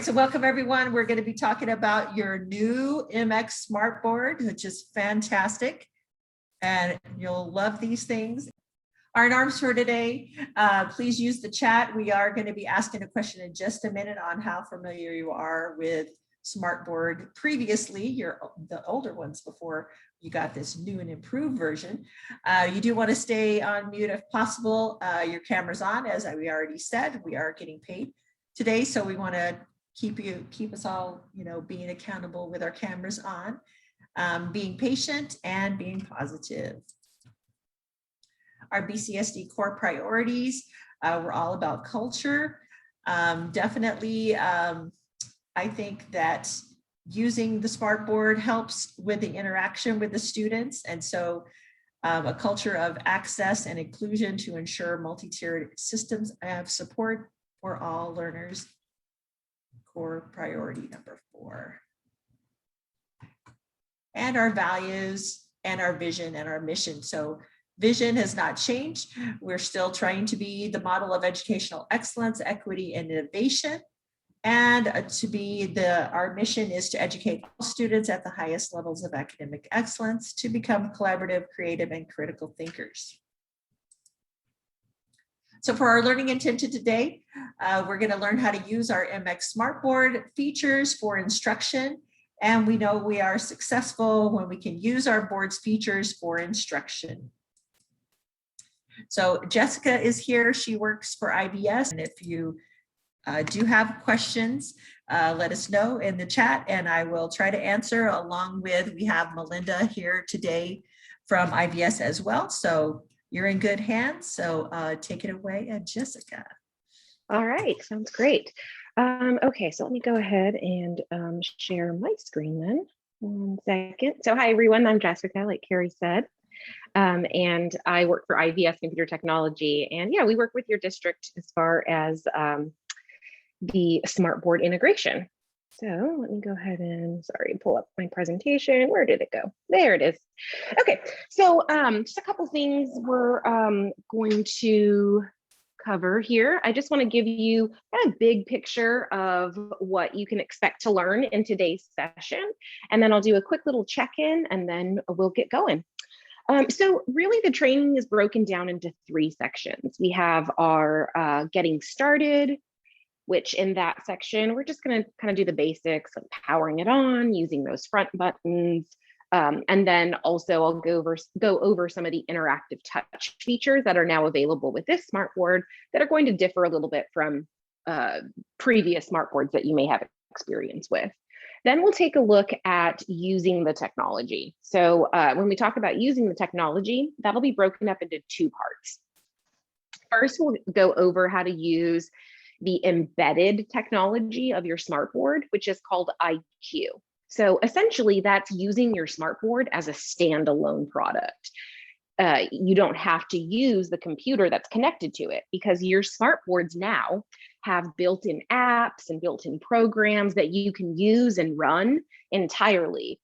so welcome everyone. We're going to be talking about your new MX Smartboard, which is fantastic. And you'll love these things. Our norms for today, please use the chat. We are going to be asking a question in just a minute on how familiar you are with Smartboard previously, the older ones before you got this new and improved version. You do want to stay on mute if possible. Your camera's on, as we already said. We are getting paid today, so we want to keep us all, being accountable with our cameras on, being patient and being positive. Our BCSD core priorities, we're all about culture. Definitely, I think that using the Smartboard helps with the interaction with the students. And so a culture of access and inclusion to ensure multi-tiered systems of support for all learners. Core priority number 4. And our values and our vision and our mission. So vision has not changed. We're still trying to be the model of educational excellence, equity, and innovation. And our mission is to educate all students at the highest levels of academic excellence to become collaborative, creative, and critical thinkers. So for our learning intention today, we're going to learn how to use our MX Smartboard features for instruction. And we know we are successful when we can use our board's features for instruction. So Jessica is here. She works for IBS. And if you do have questions, let us know in the chat and I will try to answer, along with, we have Melinda here today from IBS as well. So you're in good hands. So take it away, Jessica. All right, sounds great. Okay, so let me go ahead and share my screen then. 1 second. So hi everyone, I'm Jessica, like Carrie said. And I work for IBS Computer Technology. And yeah, we work with your district as far as the Smartboard integration. So let me go ahead and, pull up my presentation. Where did it go? There it is. Okay, so just a couple things we're going to cover here. I just want to give you a big picture of what you can expect to learn in today's session. And then I'll do a quick little check-in and then we'll get going. So really the training is broken down into 3 sections. We have our getting started, which in that section, we're just going to kind of do the basics of powering it on, using those front buttons. And then also I'll go over some of the interactive touch features that are now available with this Smartboard that are going to differ a little bit from previous Smartboards that you may have experience with. Then we'll take a look at using the technology. So when we talk about using the technology, that'll be broken up into 2 parts. First, we'll go over how to use the embedded technology of your Smartboard, which is called IQ. So essentially that's using your Smartboard as a standalone product. You don't have to use the computer that's connected to it because your Smartboards now have built-in apps and built-in programs that you can use and run entirely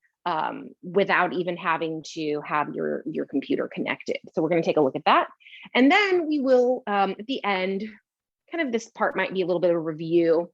without even having to have your computer connected. So we're going to take a look at that. And then we will, at the end, kind of this part might be a little bit of a review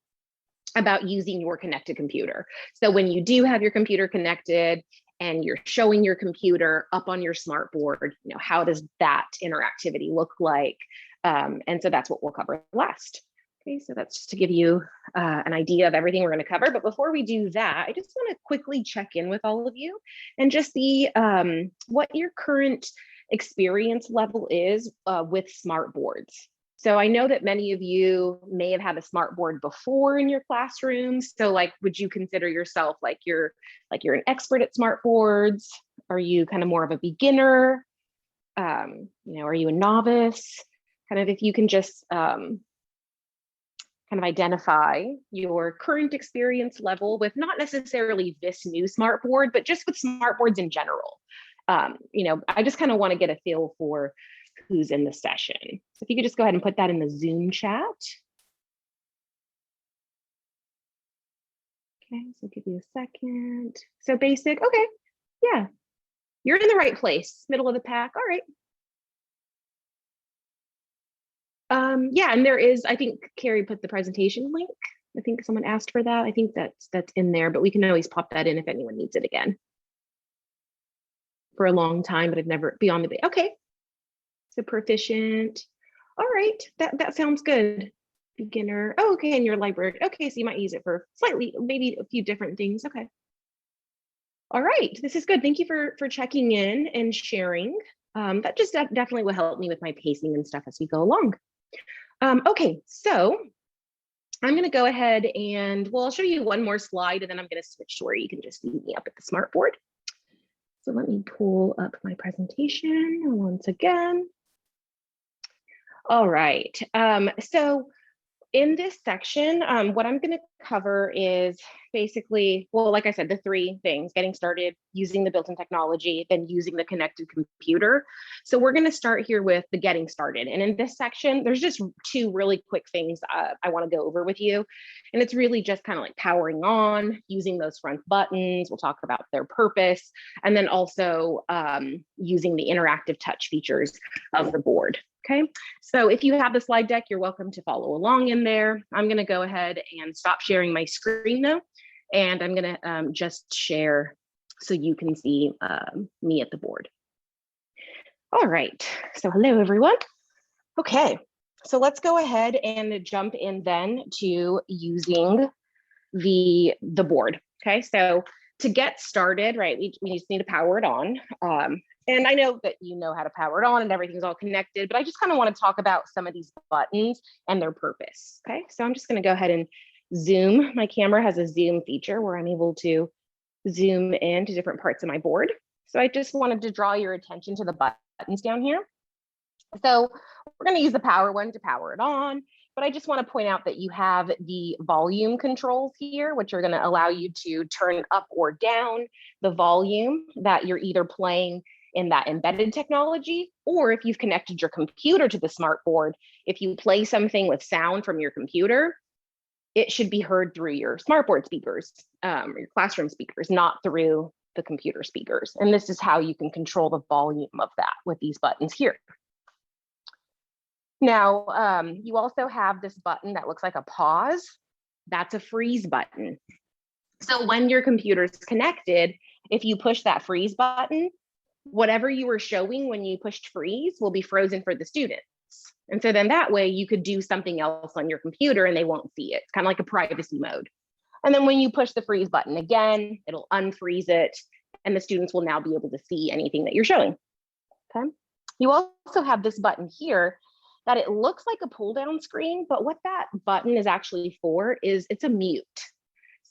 about using your connected computer. So when you do have your computer connected and you're showing your computer up on your Smartboard, how does that interactivity look like? And so that's what we'll cover last. Okay, so that's just to give you an idea of everything we're going to cover. But before we do that, I just want to quickly check in with all of you and just see what your current experience level is with Smartboards. So I know that many of you may have had a Smartboard before in your classrooms. So would you consider yourself you're an expert at Smartboards? Are you kind of more of a beginner? Are you a novice? Kind of if you can just kind of identify your current experience level with not necessarily this new Smartboard, but just with Smartboards in general. I just kind of want to get a feel for who's in the session. So if you could just go ahead and put that in the Zoom chat. Okay, so give you a second. So basic, okay, yeah. You're in the right place, middle of the pack, all right. Yeah, and there is, I think Carrie put the presentation link I think someone asked for that. I think that's in there, but we can always pop that in if anyone needs it again. For a long time, but I've never beyond the, okay. So proficient. All right, that sounds good. Beginner. Oh, okay, and your library. Okay, so you might use it for slightly, maybe a few different things. Okay. All right, this is good. Thank you for checking in and sharing. That just definitely will help me with my pacing and stuff as we go along. Okay, so I'm going to go ahead and, well, I'll show you one more slide and then I'm going to switch to where you can just meet me up at the smartboard. So let me pull up my presentation once again. All right, so in this section, what I'm going to cover is basically, well, like I said, the three things: getting started, using the built-in technology, then using the connected computer. So we're going to start here with the getting started. And in this section, there's just two really quick things I want to go over with you. And it's really just kind of like powering on, using those front buttons. We'll talk about their purpose, and then also using the interactive touch features of the board. Okay, so if you have the slide deck, you're welcome to follow along in there. I'm going to go ahead and stop sharing my screen though, and I'm going to just share so you can see me at the board. All right, so hello everyone. Okay, so let's go ahead and jump in then to using the board. Okay, so to get started, right, we just need to power it on. And I know that you know how to power it on and everything's all connected, but I just kind of want to talk about some of these buttons and their purpose. Okay, so I'm just going to go ahead and zoom. My camera has a zoom feature where I'm able to zoom into different parts of my board. So I just wanted to draw your attention to the buttons down here. So we're going to use the power one to power it on, but I just want to point out that you have the volume controls here, which are going to allow you to turn up or down the volume that you're either playing in that embedded technology, or if you've connected your computer to the smart board, if you play something with sound from your computer, it should be heard through your smartboard speakers, or your classroom speakers, not through the computer speakers. And this is how you can control the volume of that with these buttons here. Now, you also have this button that looks like a pause. That's a freeze button. So when your computer's connected, if you push that freeze button, whatever you were showing when you pushed freeze will be frozen for the students. And so then that way you could do something else on your computer and they won't see it. It's kind of like a privacy mode. And then when you push the freeze button again, it'll unfreeze it and the students will now be able to see anything that you're showing. Okay. You also have this button here that it looks like a pull down screen, but what that button is actually for is it's a mute.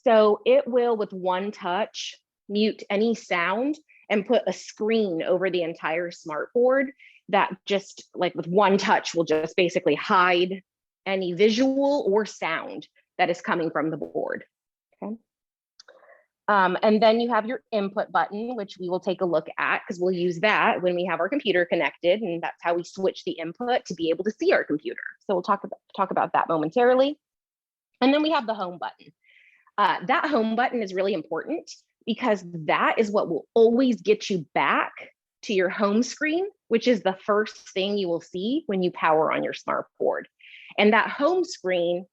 So it will, with one touch, mute any sound and put a screen over the entire smartboard that just like with one touch will just basically hide any visual or sound that is coming from the board. Okay. And then you have your input button, which we will take a look at because we'll use that when we have our computer connected, and that's how we switch the input to be able to see our computer. So we'll talk about that momentarily. And then we have the home button. That home button is really important because that is what will always get you back to your home screen, which is the first thing you will see when you power on your smart board. And that home screen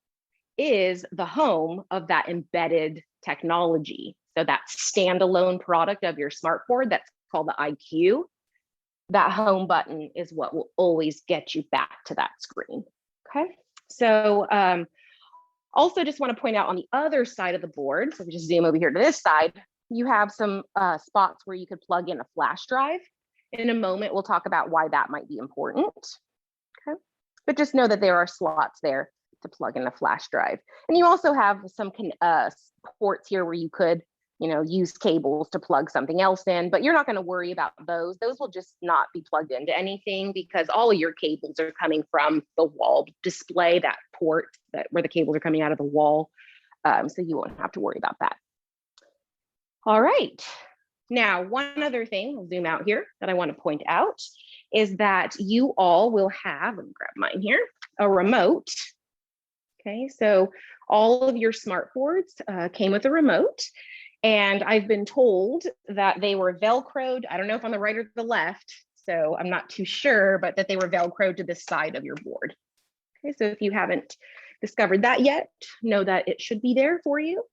is the home of that embedded technology. So that standalone product of your smart board that's called the IQ, that home button is what will always get you back to that screen. Okay, so also just want to point out on the other side of the board, so we just zoom over here to this side, you have some spots where you could plug in a flash drive. In a moment, we'll talk about why that might be important. Okay, but just know that there are slots there to plug in a flash drive. And you also have some ports here where you could, use cables to plug something else in, but you're not going to worry about those. Those will just not be plugged into anything because all of your cables are coming from the wall display, that port where the cables are coming out of the wall. So you won't have to worry about that. All right. Now, one other thing, I'll zoom out here, that I want to point out is that you all will have, let me grab mine here, a remote. Okay, so all of your smart boards came with a remote, and I've been told that they were Velcroed. I don't know if on the right or the left, so I'm not too sure, but that they were Velcroed to the side of your board. Okay, so if you haven't discovered that yet, know that it should be there for you.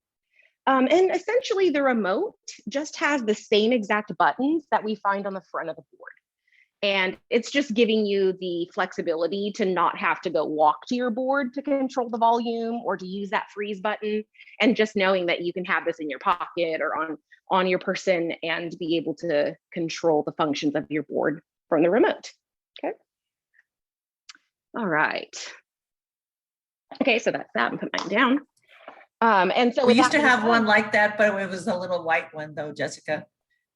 And essentially the remote just has the same exact buttons that we find on the front of the board. And it's just giving you the flexibility to not have to go walk to your board to control the volume or to use that freeze button, and just knowing that you can have this in your pocket or on your person and be able to control the functions of your board from the remote. Okay. All right. Okay, so that's that. I'm putting mine down. And so We used to have one like that, but it was a little white one though, Jessica.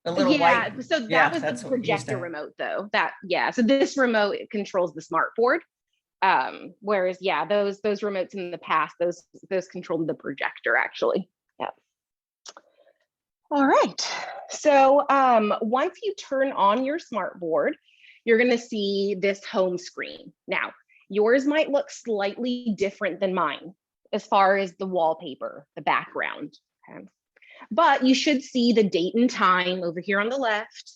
A little white. So that was the projector remote though. So this remote controls the smart board. Whereas those remotes in the past, those controlled the projector actually. Yeah. All right. So once you turn on your smart board, you're going to see this home screen. Now, yours might look slightly different than mine as far as the wallpaper, the background. Okay. But you should see the date and time over here on the left.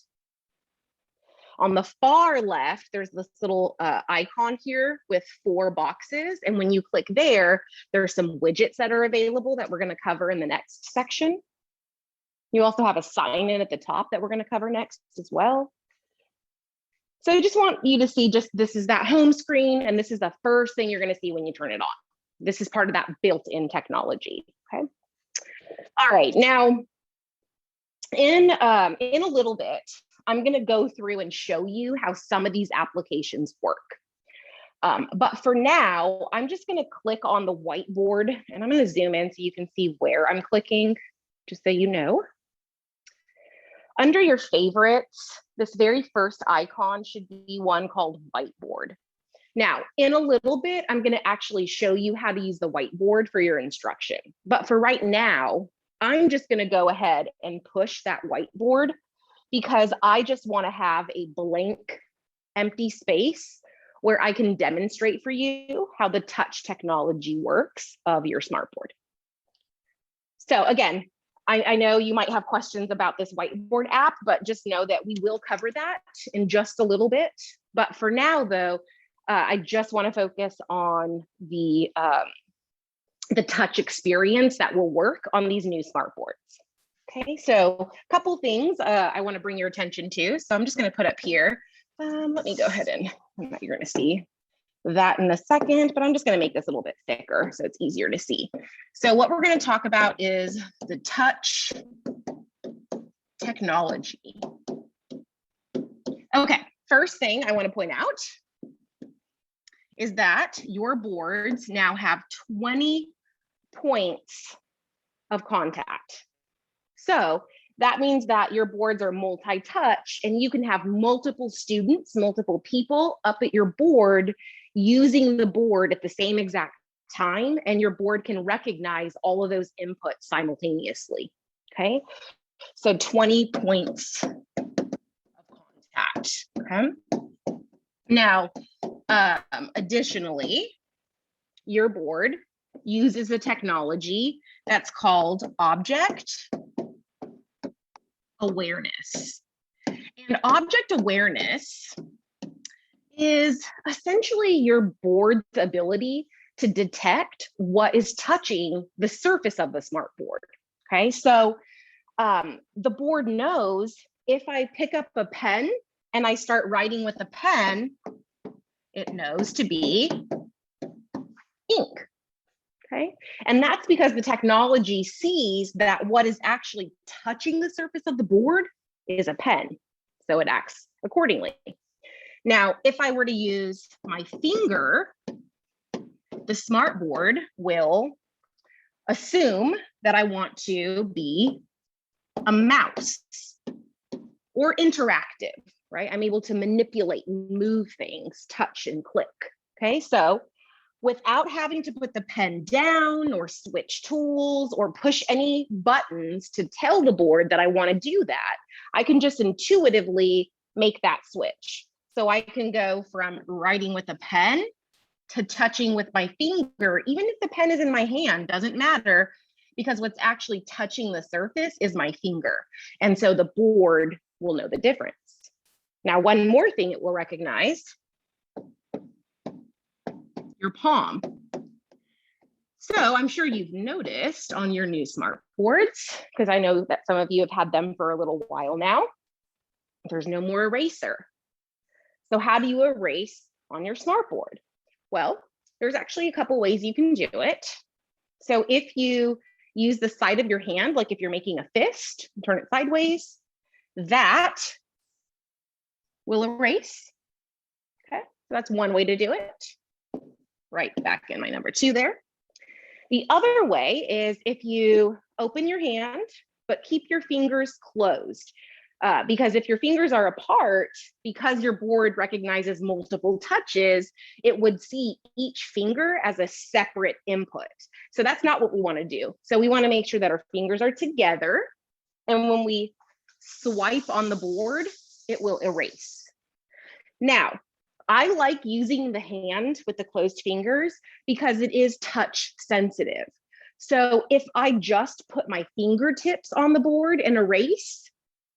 On the far left, there's this little icon here with 4 boxes. And when you click there, there's some widgets that are available that we're going to cover in the next section. You also have a sign in at the top that we're going to cover next as well. So I just want you to see this is that home screen, and this is the first thing you're going to see when you turn it on. This is part of that built-in technology. Okay. All right. Now, in a little bit, I'm going to go through and show you how some of these applications work. But for now, I'm just going to click on the whiteboard, and I'm going to zoom in so you can see where I'm clicking, just so you know. Under your favorites, this very first icon should be one called whiteboard. Now, in a little bit, I'm going to actually show you how to use the whiteboard for your instruction. But for right now, I'm just going to go ahead and push that whiteboard because I just want to have a blank, empty space where I can demonstrate for you how the touch technology works of your smartboard. So again, I know you might have questions about this whiteboard app, but just know that we will cover that in just a little bit. But for now, though, I just want to focus on the touch experience that will work on these new smartboards. Okay, so a couple things I want to bring your attention to. So I'm just going to put up here. Let me go ahead and you're going to see that in a second, but I'm just going to make this a little bit thicker so it's easier to see. So what we're going to talk about is the touch technology. Okay, first thing I want to point out is that your boards now have 20 points of contact. So that means that your boards are multi-touch and you can have multiple students, multiple people up at your board using the board at the same exact time, and your board can recognize all of those inputs simultaneously, okay? So 20 points of contact, okay? Now, additionally, your board uses a technology that's called object awareness. And object awareness is essentially your board's ability to detect what is touching the surface of the smart board. Okay, so the board knows if I pick up a pen and I start writing with a pen, it knows to be ink. Okay, and that's because the technology sees that what is actually touching the surface of the board is a pen, so it acts accordingly. Now, if I were to use my finger, the smart board will assume that I want to be a mouse or interactive, right? I'm able to manipulate, move things, touch and click. Okay, so without having to put the pen down or switch tools or push any buttons to tell the board that I want to do that, I can just intuitively make that switch. So I can go from writing with a pen to touching with my finger, even if the pen is in my hand, doesn't matter, because what's actually touching the surface is my finger. And so the board will know the difference. Now, one more thing it will recognize, your palm. So I'm sure you've noticed on your new smart boards, because I know that some of you have had them for a little while now, there's no more eraser. So how do you erase on your smart board? Well, there's actually a couple ways you can do it. So if you use the side of your hand, like if you're making a fist, turn it sideways, that will erase. Okay, so that's one way to do it. Right back in my number 2 there. The other way is if you open your hand, but keep your fingers closed. Because if your fingers are apart, because your board recognizes multiple touches, it would see each finger as a separate input. So that's not what we want to do. So we want to make sure that our fingers are together. And when we swipe on the board, it will erase. Now, I like using the hand with the closed fingers because it is touch sensitive. So if I just put my fingertips on the board and erase,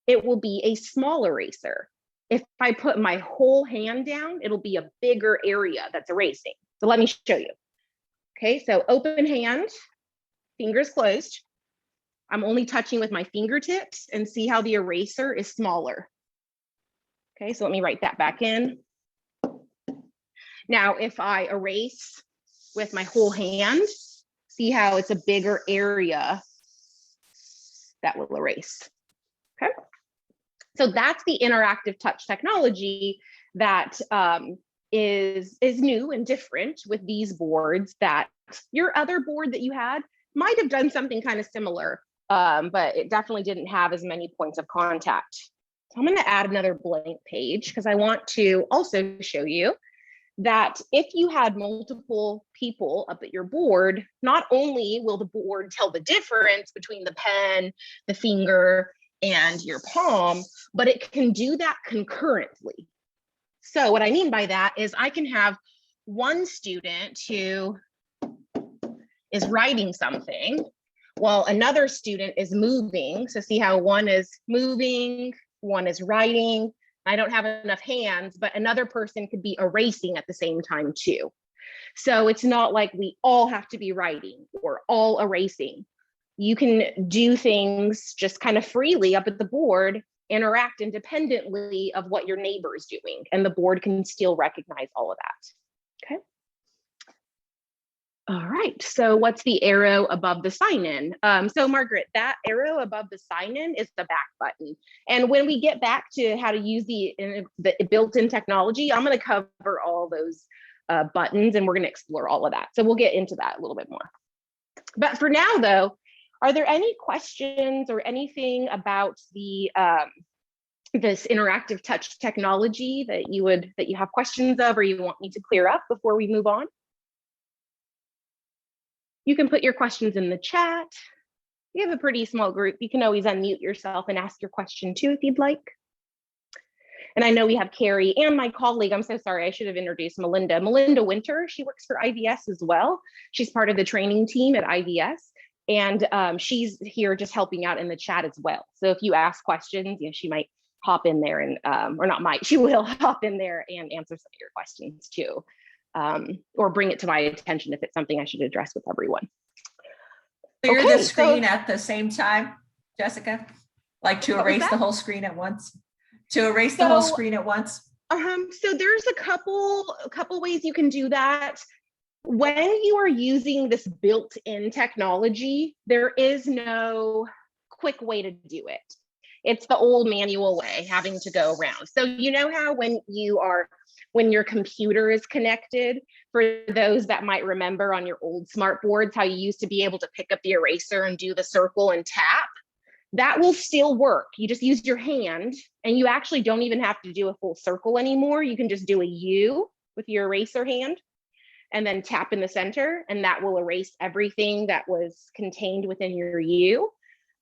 it will be a small eraser. If I put my whole hand down, it'll be a bigger area that's erasing. So let me show you. Okay, so open hand, fingers closed. I'm only touching with my fingertips and see how the eraser is smaller. Okay, so let me write that back in. Now, if I erase with my whole hand, see how it's a bigger area that will erase. Okay. So that's the interactive touch technology that is new and different with these boards that your other board that you had might have done something kind of similar, but it definitely didn't have as many points of contact. So I'm going to add another blank page because I want to also show you that if you had multiple people up at your board, not only will the board tell the difference between the pen, the finger, and your palm, but it can do that concurrently. So what I mean by that is I can have one student who is writing something while another student is moving. So see how one is moving, one is writing. I don't have enough hands, but another person could be erasing at the same time too. So it's not like we all have to be writing or all erasing. You can do things just kind of freely up at the board, interact independently of what your neighbor is doing, and the board can still recognize all of that. Okay. All right, so what's the arrow above the sign-in? So Margaret, that arrow above the sign-in is the back button. And when we get back to how to use the built-in technology, I'm gonna cover all those buttons and we're gonna explore all of that. So we'll get into that a little bit more. But for now though, are there any questions or anything about the this interactive touch technology that you have questions of or you want me to clear up before we move on? You can put your questions in the chat. You have a pretty small group. You can always unmute yourself and ask your question too if you'd like. And I know we have Carrie and my colleague, I'm so sorry, I should have introduced Melinda. Melinda Winter, she works for IVS as well. She's part of the training team at IVS. And she's here just helping out in the chat as well. So if you ask questions, you know, she might hop in there and, or not might, she will hop in there and answer some of your questions too. Or bring it to my attention if it's something I should address with everyone. Clear the screen at the same time, Jessica? Like to erase the whole screen at once? To erase the whole screen at once? So there's a couple ways you can do that. When you are using this built-in technology, there is no quick way to do it. It's the old manual way, having to go around. So you know how when your computer is connected, for those that might remember on your old smart boards, how you used to be able to pick up the eraser and do the circle and tap, that will still work. You just use your hand and you actually don't even have to do a full circle anymore. You can just do a U with your eraser hand and then tap in the center, and that will erase everything that was contained within your U.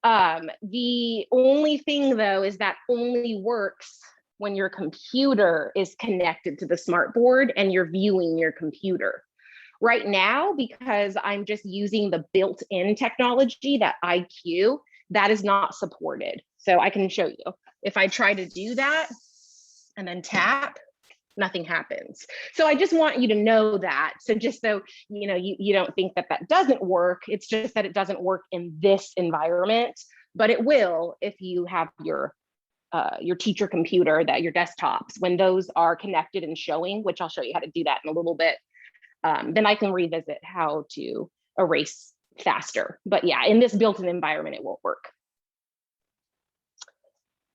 The only thing though is that only works when your computer is connected to the smart board and you're viewing your computer. Right now, because I'm just using the built-in technology, that IQ, that is not supported. So I can show you. If I try to do that and then tap, nothing happens. So I just want you to know that. So just so you know, you don't think that that doesn't work. It's just that it doesn't work in this environment, but it will if you have your teacher computer, that your desktops, when those are connected and showing, which I'll show you how to do that in a little bit, then I can revisit how to erase faster. But yeah, in this built-in environment, it won't work.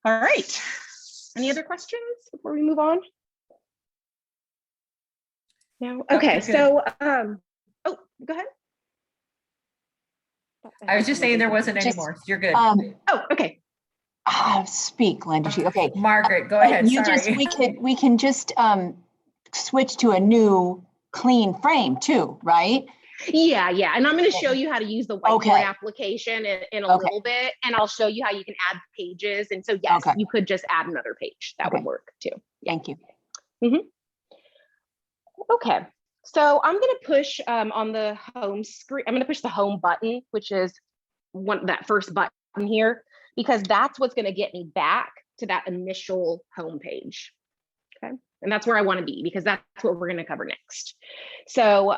All right. Any other questions before we move on? No. Okay. So, oh, go ahead. I was just saying there wasn't any more. You're good. Oh, okay. Speak, Linda. Okay. Margaret, go ahead. Sorry. We can just switch to a new clean frame too, right? Yeah. And I'm going to show you how to use the whiteboard Okay. application in a little bit, and I'll show you how you can add pages. And so yes, you could just add another page. That would work too. Thank you. Okay, so I'm going to push on the home screen. I'm going to push the home button, which is that first button here, because that's what's going to get me back to that initial home page. Okay, and that's where I want to be, because that's what we're going to cover next. So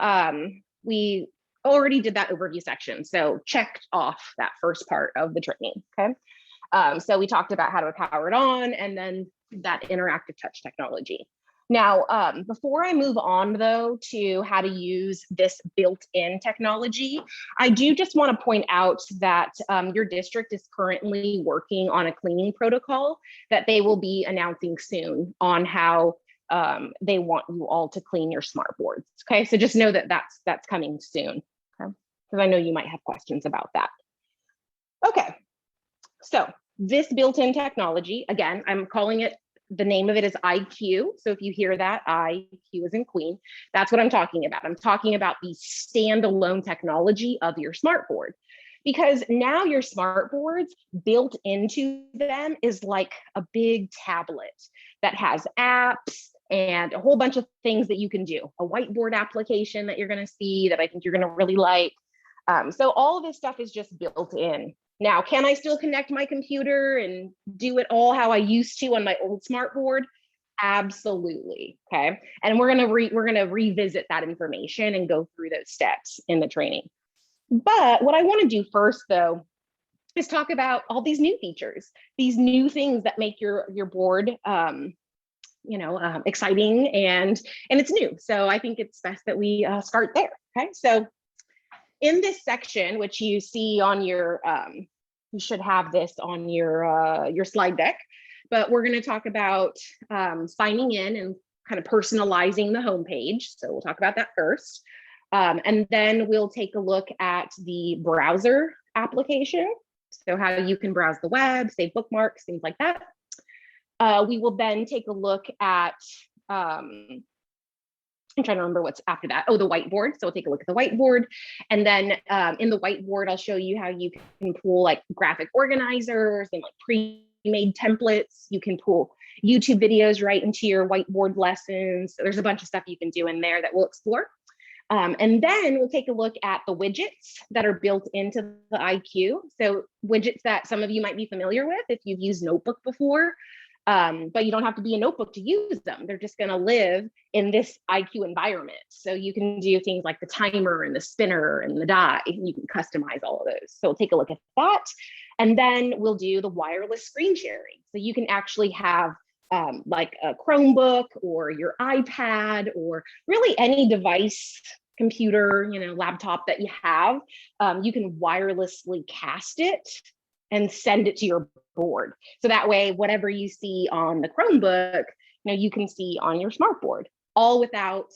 we already did that overview section, so checked off that first part of the training. Okay, so we talked about how to power it on, and then that interactive touch technology. Now, before I move on, though, to how to use this built-in technology, I do just want to point out that your district is currently working on a cleaning protocol that they will be announcing soon on how they want you all to clean your smart boards. Okay, so just know that that's coming soon, okay? Because I know you might have questions about that. Okay, so this built-in technology, again, I'm calling it, the name of it is IQ. So if you hear that, IQ is in Queen, that's what I'm talking about. I'm talking about the standalone technology of your smart board, because now your smart boards, built into them is like a big tablet that has apps and a whole bunch of things that you can do. A whiteboard application that you're going to see that I think you're going to really like. So all of this stuff is just built in. Now, can I still connect my computer and do it all how I used to on my old smart board? Absolutely. Okay. And we're gonna revisit that information and go through those steps in the training. But what I want to do first, though, is talk about all these new features, these new things that make your board exciting and it's new. So I think it's best that we start there. Okay. So in this section, which you see on your, you should have this on your slide deck, but we're going to talk about signing in and kind of personalizing the homepage. So we'll talk about that first. And then we'll take a look at the browser application. So how you can browse the web, save bookmarks, things like that. We will then take a look at, I'm trying to remember what's after that. Oh, the whiteboard. So we'll take a look at the whiteboard. And then in the whiteboard, I'll show you how you can pull like graphic organizers and like pre-made templates. You can pull YouTube videos right into your whiteboard lessons. So there's a bunch of stuff you can do in there that we'll explore. And then we'll take a look at the widgets that are built into the IQ. So widgets that some of you might be familiar with if you've used Notebook before. But you don't have to be a notebook to use them. They're just going to live in this IQ environment. So you can do things like the timer and the spinner and the die. You can customize all of those. So we'll take a look at that. And then we'll do the wireless screen sharing. So you can actually have like a Chromebook or your iPad or really any device, computer, laptop that you have. You can wirelessly cast it and send it to your board. So that way, whatever you see on the Chromebook, you can see on your smart board, all without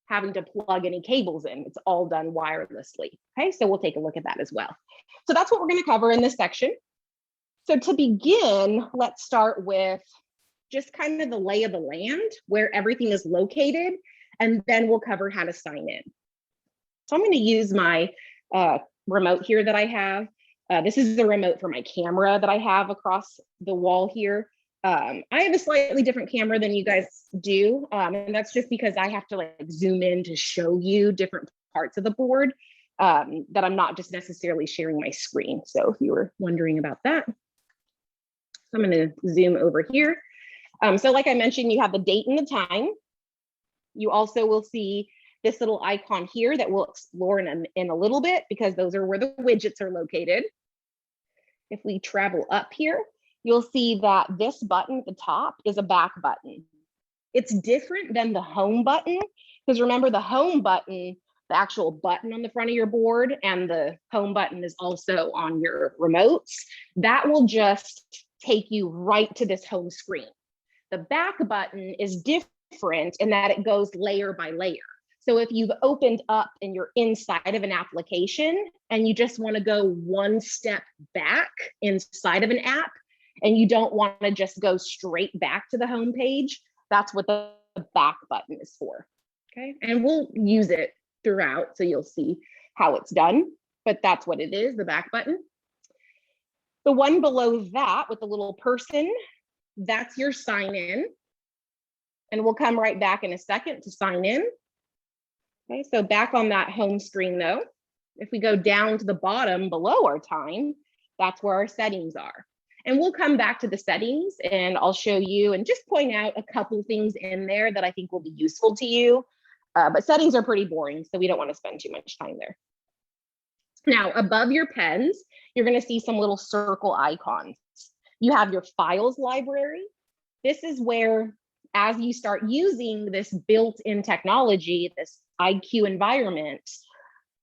having to plug any cables in. It's all done wirelessly. Okay, so we'll take a look at that as well. So that's what we're going to cover in this section. So to begin, let's start with just kind of the lay of the land, where everything is located, and then we'll cover how to sign in. So I'm going to use my remote here that I have. This is the remote for my camera that I have across the wall here. I have a slightly different camera than you guys do. And that's just because I have to like zoom in to show you different parts of the board that I'm not just necessarily sharing my screen. So if you were wondering about that, I'm going to zoom over here. So like I mentioned, you have the date and the time. You also will see this little icon here that we'll explore in a little bit, because those are where the widgets are located. If we travel up here, you'll see that this button at the top is a back button. It's different than the home button, because remember, the home button, the actual button on the front of your board, and the home button is also on your remotes. That will just take you right to this home screen. The back button is different in that it goes layer by layer. So if you've opened up and you're inside of an application and you just want to go one step back inside of an app, and you don't want to just go straight back to the home page, that's what the back button is for. Okay, and we'll use it throughout, so you'll see how it's done, but that's what it is, the back button. The one below that with the little person, that's your sign in. And we'll come right back in a second to sign in. Okay, so back on that home screen though, if we go down to the bottom below our time, that's where our settings are. And we'll come back to the settings and I'll show you and just point out a couple things in there that I think will be useful to you. But settings are pretty boring, so we don't want to spend too much time there. Now, above your pens, you're going to see some little circle icons. You have your files library. This is where, as you start using this built-in technology, this IQ environment,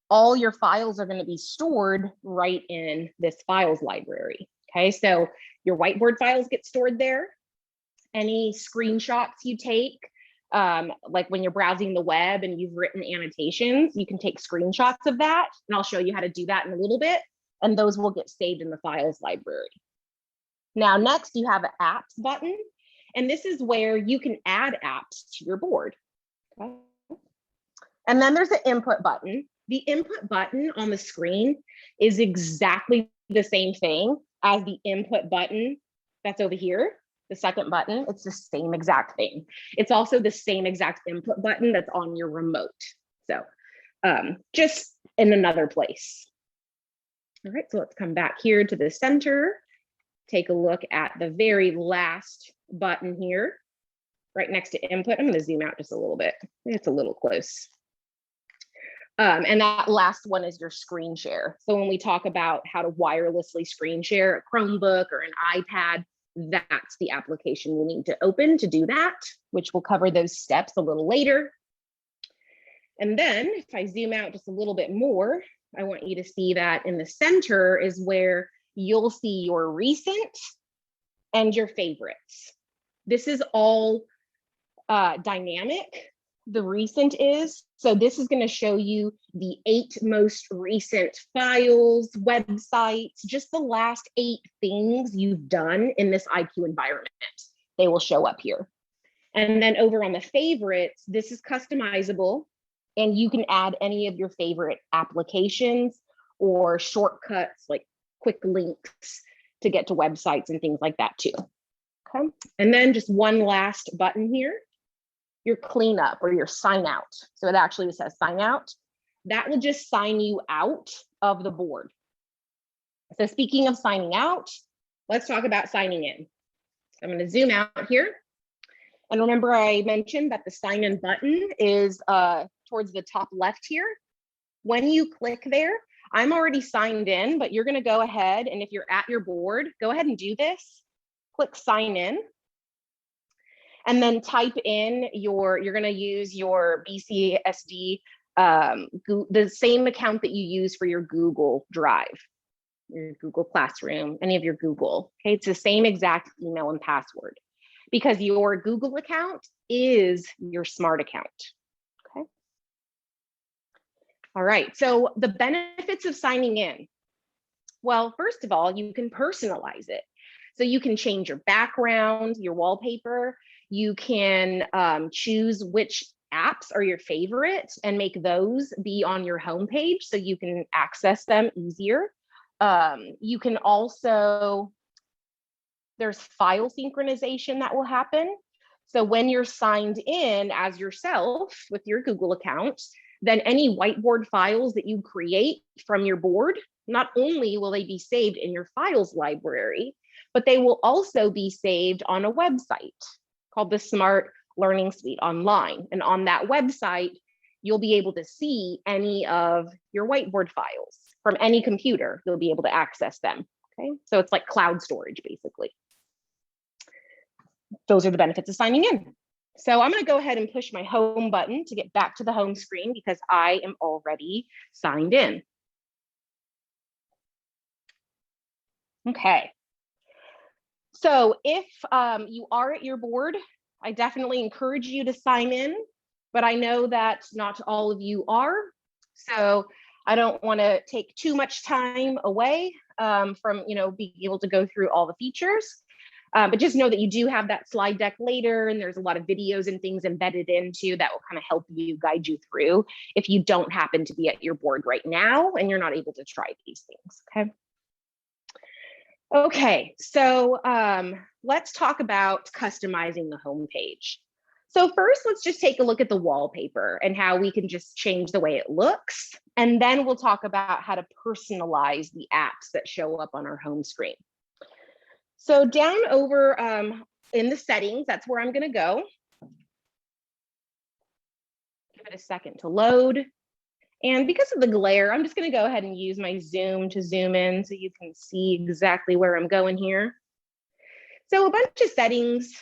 all your files are going to be stored right in this files library. Okay, so your whiteboard files get stored there. Any screenshots you take, like when you're browsing the web and you've written annotations, you can take screenshots of that, and I'll show you how to do that in a little bit, and those will get saved in the files library. Now, next you have an apps button, and this is where you can add apps to your board. Okay. And then there's the input button. The input button on the screen is exactly the same thing as the input button that's over here. The second button, it's the same exact thing. It's also the same exact input button that's on your remote. So just in another place. All right, so let's come back here to the center. Take a look at the very last button here, right next to input. I'm going to zoom out just a little bit. It's a little close. And that last one is your screen share. So when we talk about how to wirelessly screen share a Chromebook or an iPad, that's the application you need to open to do that, which we'll cover those steps a little later. And then if I zoom out just a little bit more, I want you to see that in the center is where you'll see your recent and your favorites. This is all dynamic. The recent is, so this is going to show you the 8 most recent files, websites, just the last 8 things you've done in this IQ environment. They will show up here. And then over on the favorites, this is customizable, and you can add any of your favorite applications or shortcuts like quick links to get to websites and things like that too. Okay. And then just one last button here, your cleanup or your sign out. So it actually says sign out. That will just sign you out of the board. So speaking of signing out, let's talk about signing in. I'm going to zoom out here. And remember, I mentioned that the sign in button is towards the top left here. When you click there, I'm already signed in, but you're going to go ahead, and if you're at your board, go ahead and do this. Click sign in. And then type in you're going to use your BCSD, the same account that you use for your Google Drive, your Google Classroom, any of your Google. Okay, it's the same exact email and password because your Google account is your smart account. Okay. All right, so the benefits of signing in. Well, first of all, you can personalize it. So you can change your background, your wallpaper. You can choose which apps are your favorite and make those be on your homepage so you can access them easier. You can also, there's file synchronization that will happen. So when you're signed in as yourself with your Google account, then any whiteboard files that you create from your board, not only will they be saved in your files library, but they will also be saved on a website called the Smart Learning Suite online. And on that website, you'll be able to see any of your whiteboard files from any computer. You'll be able to access them. Okay, so it's like cloud storage, basically. Those are the benefits of signing in. So I'm going to go ahead and push my home button to get back to the home screen because I am already signed in. Okay. So if you are at your board, I definitely encourage you to sign in, but I know that not all of you are. So I don't want to take too much time away from, being able to go through all the features. But just know that you do have that slide deck later, and there's a lot of videos and things embedded into that will kind of help you, guide you through if you don't happen to be at your board right now and you're not able to try these things, okay? Okay, so let's talk about customizing the home page. So first, let's just take a look at the wallpaper and how we can just change the way it looks. And then we'll talk about how to personalize the apps that show up on our home screen. So down over in the settings, that's where I'm going to go. Give it a second to load. And because of the glare, I'm just going to go ahead and use my zoom to zoom in so you can see exactly where I'm going here. So a bunch of settings.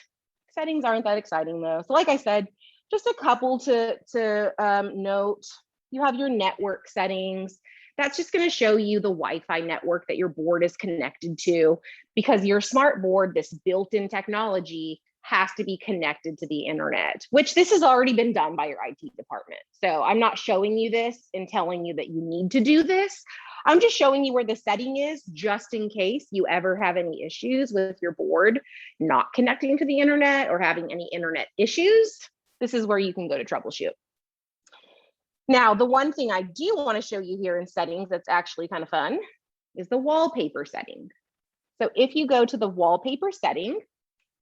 Settings aren't that exciting though. So like I said, just a couple to note. You have your network settings. That's just going to show you the Wi-Fi network that your board is connected to, because your smart board, this built-in technology, has to be connected to the internet, which this has already been done by your IT department. So I'm not showing you this and telling you that you need to do this. I'm just showing you where the setting is, just in case you ever have any issues with your board not connecting to the internet or having any internet issues. This is where you can go to troubleshoot. Now, the one thing I do want to show you here in settings that's actually kind of fun is the wallpaper setting. So if you go to the wallpaper setting,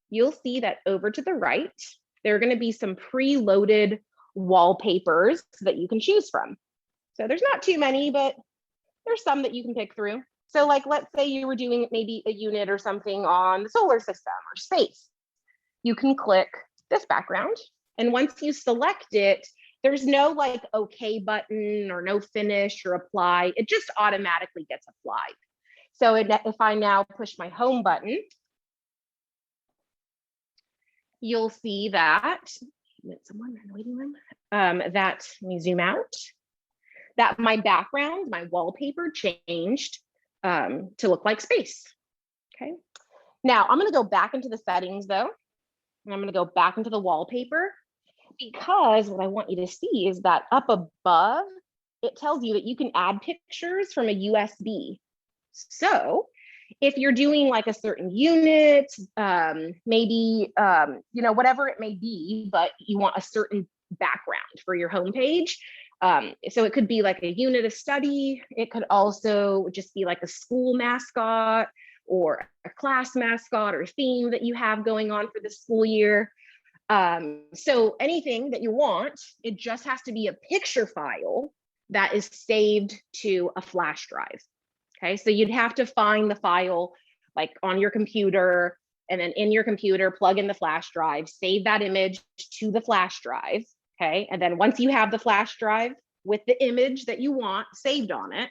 you'll see that over to the right, there are going to be some preloaded wallpapers that you can choose from. So there's not too many, but there's some that you can pick through. So like, let's say you were doing maybe a unit or something on the solar system or space. You can click this background. And once you select it, there's no like OK button or no finish or apply. It just automatically gets applied. So if I now push my home button, you'll see that, someone in the waiting room, let me zoom out, that my background, my wallpaper changed to look like space, okay? Now I'm gonna go back into the settings though, and I'm gonna go back into the wallpaper, because what I want you to see is that up above, it tells you that you can add pictures from a USB. So if you're doing like a certain unit, maybe, whatever it may be, but you want a certain background for your homepage. So it could be like a unit of study. It could also just be like a school mascot or a class mascot or theme that you have going on for the school year. So anything that you want, it just has to be a picture file that is saved to a flash drive. Okay, so you'd have to find the file like on your computer, and then in your computer, plug in the flash drive, save that image to the flash drive. Okay, and then once you have the flash drive with the image that you want saved on it,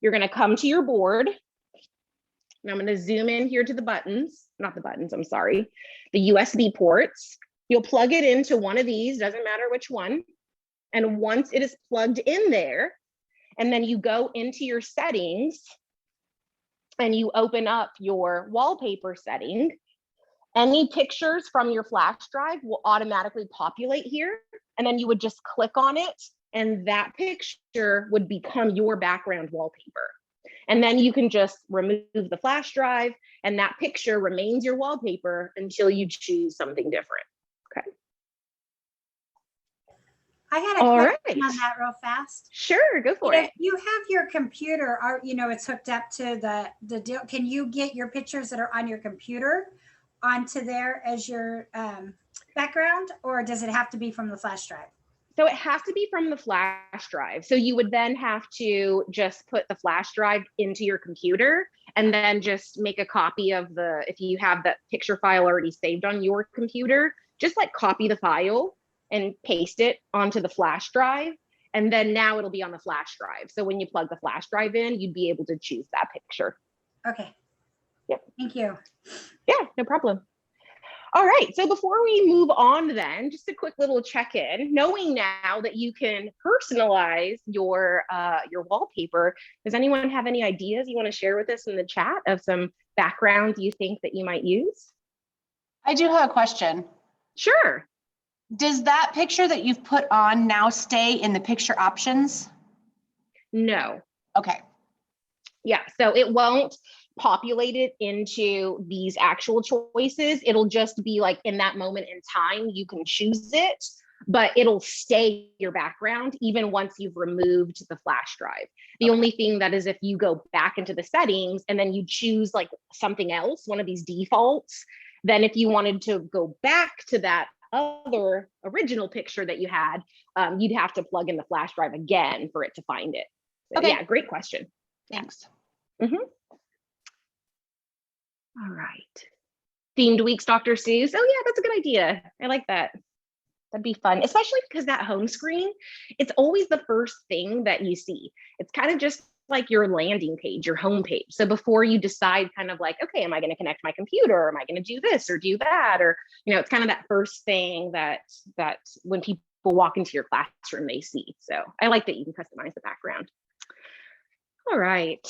you're going to come to your board. And I'm going to zoom in here to the buttons, not the buttons, I'm sorry, the USB ports. You'll plug it into one of these, doesn't matter which one. And once it is plugged in there, and then you go into your settings and you open up your wallpaper setting, any pictures from your flash drive will automatically populate here. And then you would just click on it, and that picture would become your background wallpaper. And then you can just remove the flash drive, and that picture remains your wallpaper until you choose something different. Okay. I had a All question right. on that real fast. Sure, go for If it. you have your computer, it's hooked up to the deal. Can you get your pictures that are on your computer onto there as your background, or does it have to be from the flash drive? So it has to be from the flash drive. So you would then have to just put the flash drive into your computer and then just make a copy of if you have that picture file already saved on your computer, just like copy the file and paste it onto the flash drive. And then now it'll be on the flash drive. So when you plug the flash drive in, you'd be able to choose that picture. Okay. Yep. Thank you. Yeah, no problem. All right, so before we move on then, just a quick little check-in. Knowing now that you can personalize your wallpaper, does anyone have any ideas you want to share with us in the chat of some backgrounds you think that you might use? I do have a question. Sure. Does that picture that you've put on now stay in the picture options? No. Okay. Yeah, so it won't populate it into these actual choices. It'll just be like in that moment in time, you can choose it, but it'll stay your background even once you've removed the flash drive. The only thing that is if you go back into the settings and then you choose like something else, one of these defaults, then if you wanted to go back to that other original picture that you had, you'd have to plug in the flash drive again for it to find it. So, Okay. yeah, great question. Thanks. All right. Themed weeks, Dr. Seuss. Oh yeah, that's a good idea. I like that. That'd be fun, especially because that home screen, it's always the first thing that you see. It's kind of just like your landing page, your home page. So before you decide kind of like, okay, am I going to connect my computer? Or am I going to do this or do that? Or, it's kind of that first thing that when people walk into your classroom, they see. So I like that you can customize the background. All right.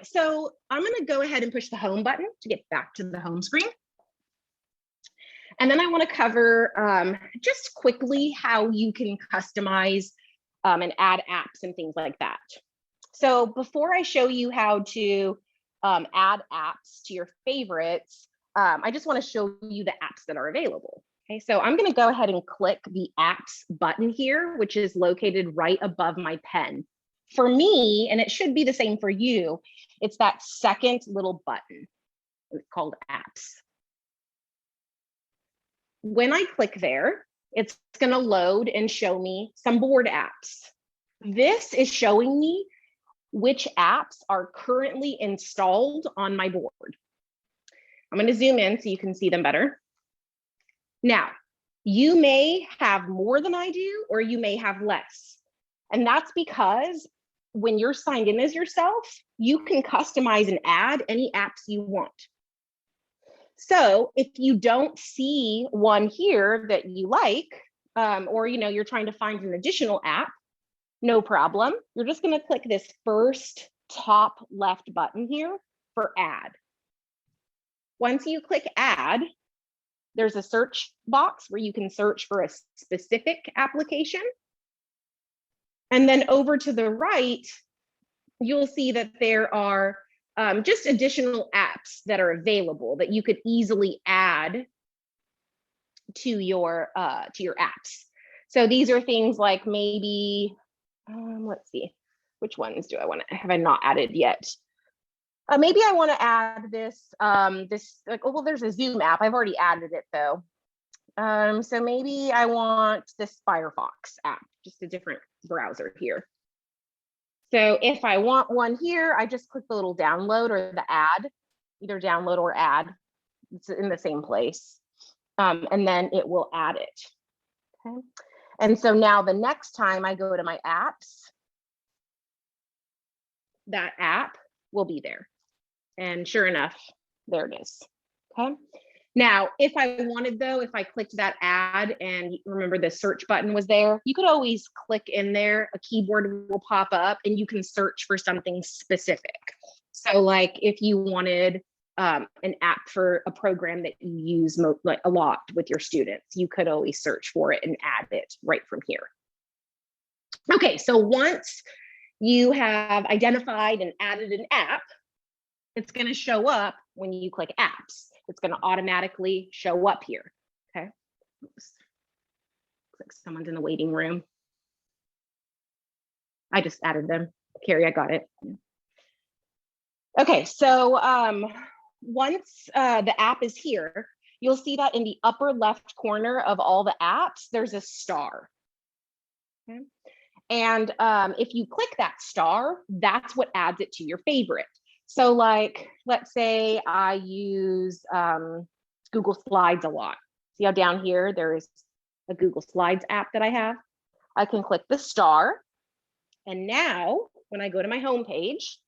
So I'm going to go ahead and push the home button to get back to the home screen. And then I want to cover just quickly how you can customize and add apps and things like that. So before I show you how to add apps to your favorites, I just want to show you the apps that are available. Okay, so I'm going to go ahead and click the apps button here, which is located right above my pen. For me, and it should be the same for you, it's that second little button. It's called apps. When I click there, it's going to load and show me some board apps. This is showing me which apps are currently installed on my board. I'm going to zoom in so you can see them better. Now, you may have more than I do, or you may have less. And that's because when you're signed in as yourself, you can customize and add any apps you want. So if you don't see one here that you like, or you're trying to find an additional app, no problem. You're just going to click this first top left button here for add. Once you click add, there's a search box where you can search for a specific application. And then over to the right, you'll see that there are just additional apps that are available that you could easily add to your apps. So these are things like maybe, let's see, which ones do I want to, have I not added yet? Maybe I want to add this, well, there's a Zoom app. I've already added it though. So maybe I want this Firefox app, just a different browser here. So if I want one here, I just click the little download or the add, either download or add. It's in the same place. And then it will add it. Okay. And so now the next time I go to my apps, that app will be there. And sure enough, there it is. Okay. Now, if I wanted though, if I clicked that add and remember the search button was there, you could always click in there, a keyboard will pop up and you can search for something specific. So like if you wanted an app for a program that you use a lot with your students, you could always search for it and add it right from here. Okay, so once you have identified and added an app, it's going to show up when you click apps. It's going to automatically show up here. Okay. Oops. Looks like someone's in the waiting room. I just added them. Carrie, I got it. Okay, so once the app is here, you'll see that in the upper left corner of all the apps, there's a star. Okay. And if you click that star, that's what adds it to your favorite. So like, let's say I use Google Slides a lot. See how down here, there is a Google Slides app that I have. I can click the star. And now when I go to my home page,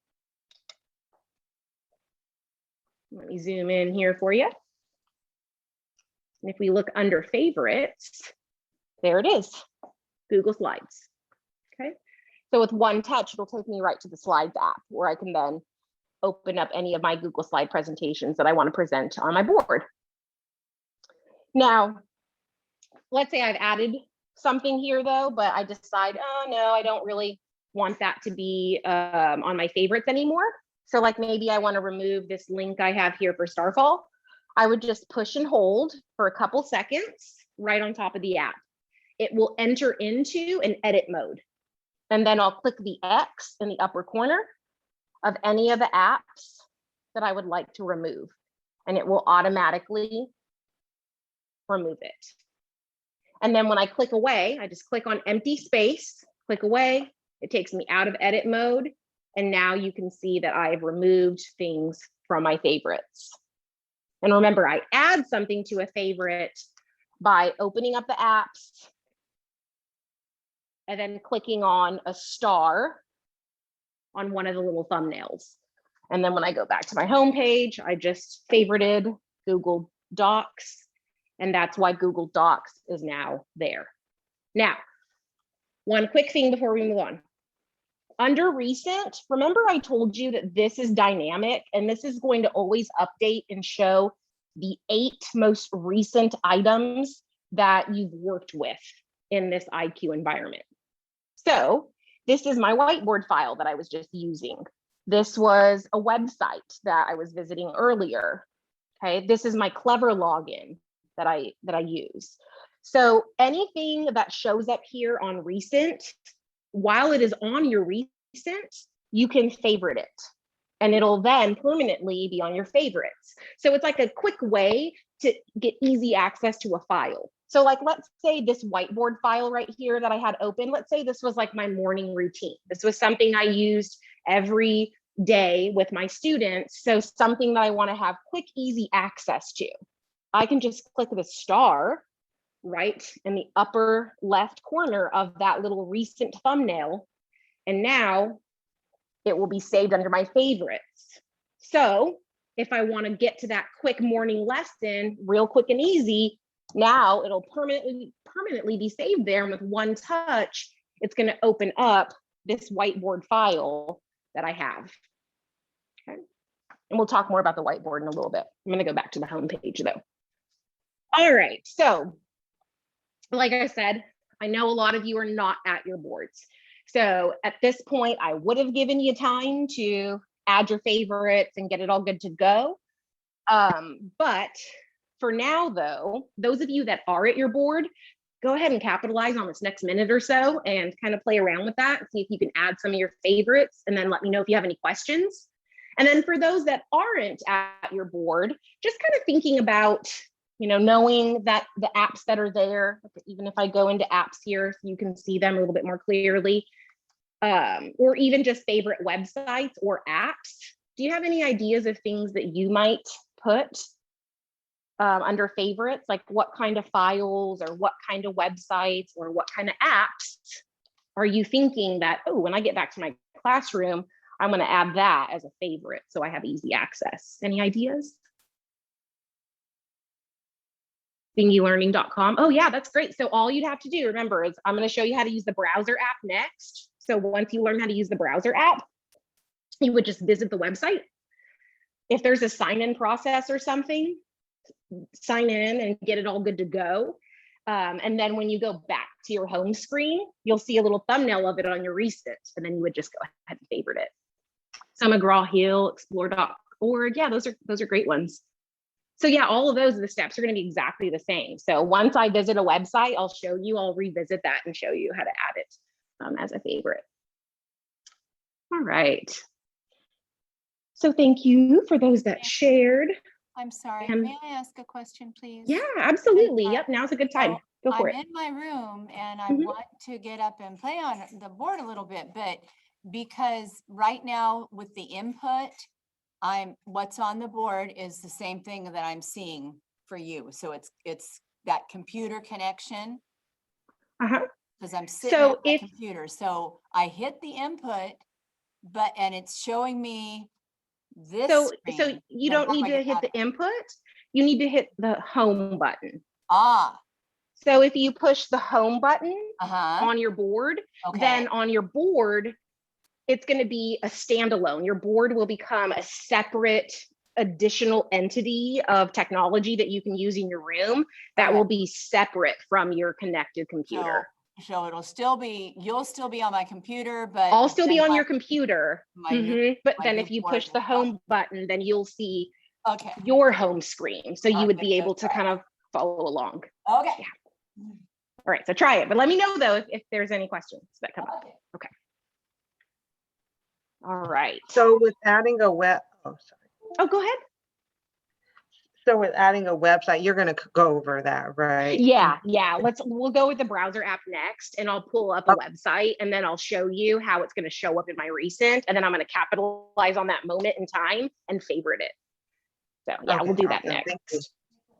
let me zoom in here for you. And if we look under favorites, there it is, Google Slides. Okay. So with one touch, it'll take me right to the Slides app where I can then open up any of my Google Slide presentations that I want to present on my board. Now, let's say I've added something here though, but I decide, oh no, I don't really want that to be on my favorites anymore. So like maybe I want to remove this link I have here for Starfall. I would just push and hold for a couple seconds right on top of the app. It will enter into an edit mode. And then I'll click the X in the upper corner of any of the apps that I would like to remove. And it will automatically remove it. And then when I click away, I just click on empty space, click away. It takes me out of edit mode. And now you can see that I've removed things from my favorites. And remember, I add something to a favorite by opening up the apps and then clicking on a star on one of the little thumbnails. And then when I go back to my home page, I just favorited Google Docs. And that's why Google Docs is now there. Now, one quick thing before we move on. Under recent, remember I told you that this is dynamic and this is going to always update and show the 8 most recent items that you've worked with in this IQ environment. So this is my whiteboard file that I was just using. This was a website that I was visiting earlier. Okay, this is my Clever login that I use. So anything that shows up here on recent, while it is on your recent, you can favorite it and it'll then permanently be on your favorites. So it's like a quick way to get easy access to a file. So like, let's say this whiteboard file right here that I had open, let's say this was like my morning routine. This was something I used every day with my students. So something that I want to have quick, easy access to. I can just click the star right in the upper left corner of that little recent thumbnail. And now it will be saved under my favorites. So if I want to get to that quick morning lesson real quick and easy, now it'll permanently be saved there. And with one touch, it's going to open up this whiteboard file that I have. Okay. And we'll talk more about the whiteboard in a little bit. I'm going to go back to the home page though. All right, so like I said, I know a lot of you are not at your boards. So at this point, I would have given you time to add your favorites and get it all good to go. But for now though, those of you that are at your board, go ahead and capitalize on this next minute or so and kind of play around with that. See if you can add some of your favorites and then let me know if you have any questions. And then for those that aren't at your board, just kind of thinking about, you know, knowing that the apps that are there, even if I go into apps here, so you can see them a little bit more clearly, or even just favorite websites or apps. Do you have any ideas of things that you might put under favorites? Like what kind of files or what kind of websites or what kind of apps are you thinking that, oh, when I get back to my classroom, I'm going to add that as a favorite so I have easy access? Any ideas? thingylearning.com. Oh yeah, that's great. So all you'd have to do, remember, is I'm going to show you how to use the browser app next. So once you learn how to use the browser app, you would just visit the website. If there's a sign-in process or something, sign in and get it all good to go. And then when you go back to your home screen, you'll see a little thumbnail of it on your recent, and then you would just go ahead and favorite it. So McGraw-Hill, Explore.org. Yeah, those are great ones. So yeah, all of those, the steps are going to be exactly the same. So once I visit a website, I'll revisit that and show you how to add it as a favorite. All right. So thank you for those that shared. I'm sorry, And- may I ask a question, please? Yeah, absolutely. Yep, now's a good time. Go for it. I'm in my room and I Mhm. want to get up and play on the board a little bit, but because right now with the input, what's on the board is the same thing that I'm seeing for you. So it's that computer connection, Uh-huh. because I'm sitting So at my if, computer. So I hit the input, and it's showing me this so screen. you Then don't how do need I to get hit out the of it? input, you need to hit the home button. Ah, So if you push the home button uh-huh, on your board, okay. then on your board, it's going to be a standalone. Your board will become a separate additional entity of technology that you can use in your room that Okay. will be separate from your connected computer. So you'll still be on my computer, but I'll still be then on your computer. my new, Mhm. But my then new if you board push the will- home button, then you'll see okay, your home screen. So you would Okay, be so able to try kind of follow along. okay. Yeah. All right, so try it, but let me know though if there's any questions that come up. Okay. All right. So with adding a Oh, go ahead. so with adding a website, you're gonna go over that, right? Yeah, we'll go with the browser app next, and I'll pull up a website, and then I'll show you how it's going to show up in my recent, and then I'm going to capitalize on that moment in time and favorite it. So yeah, Okay, we'll do that awesome. Thank you. next.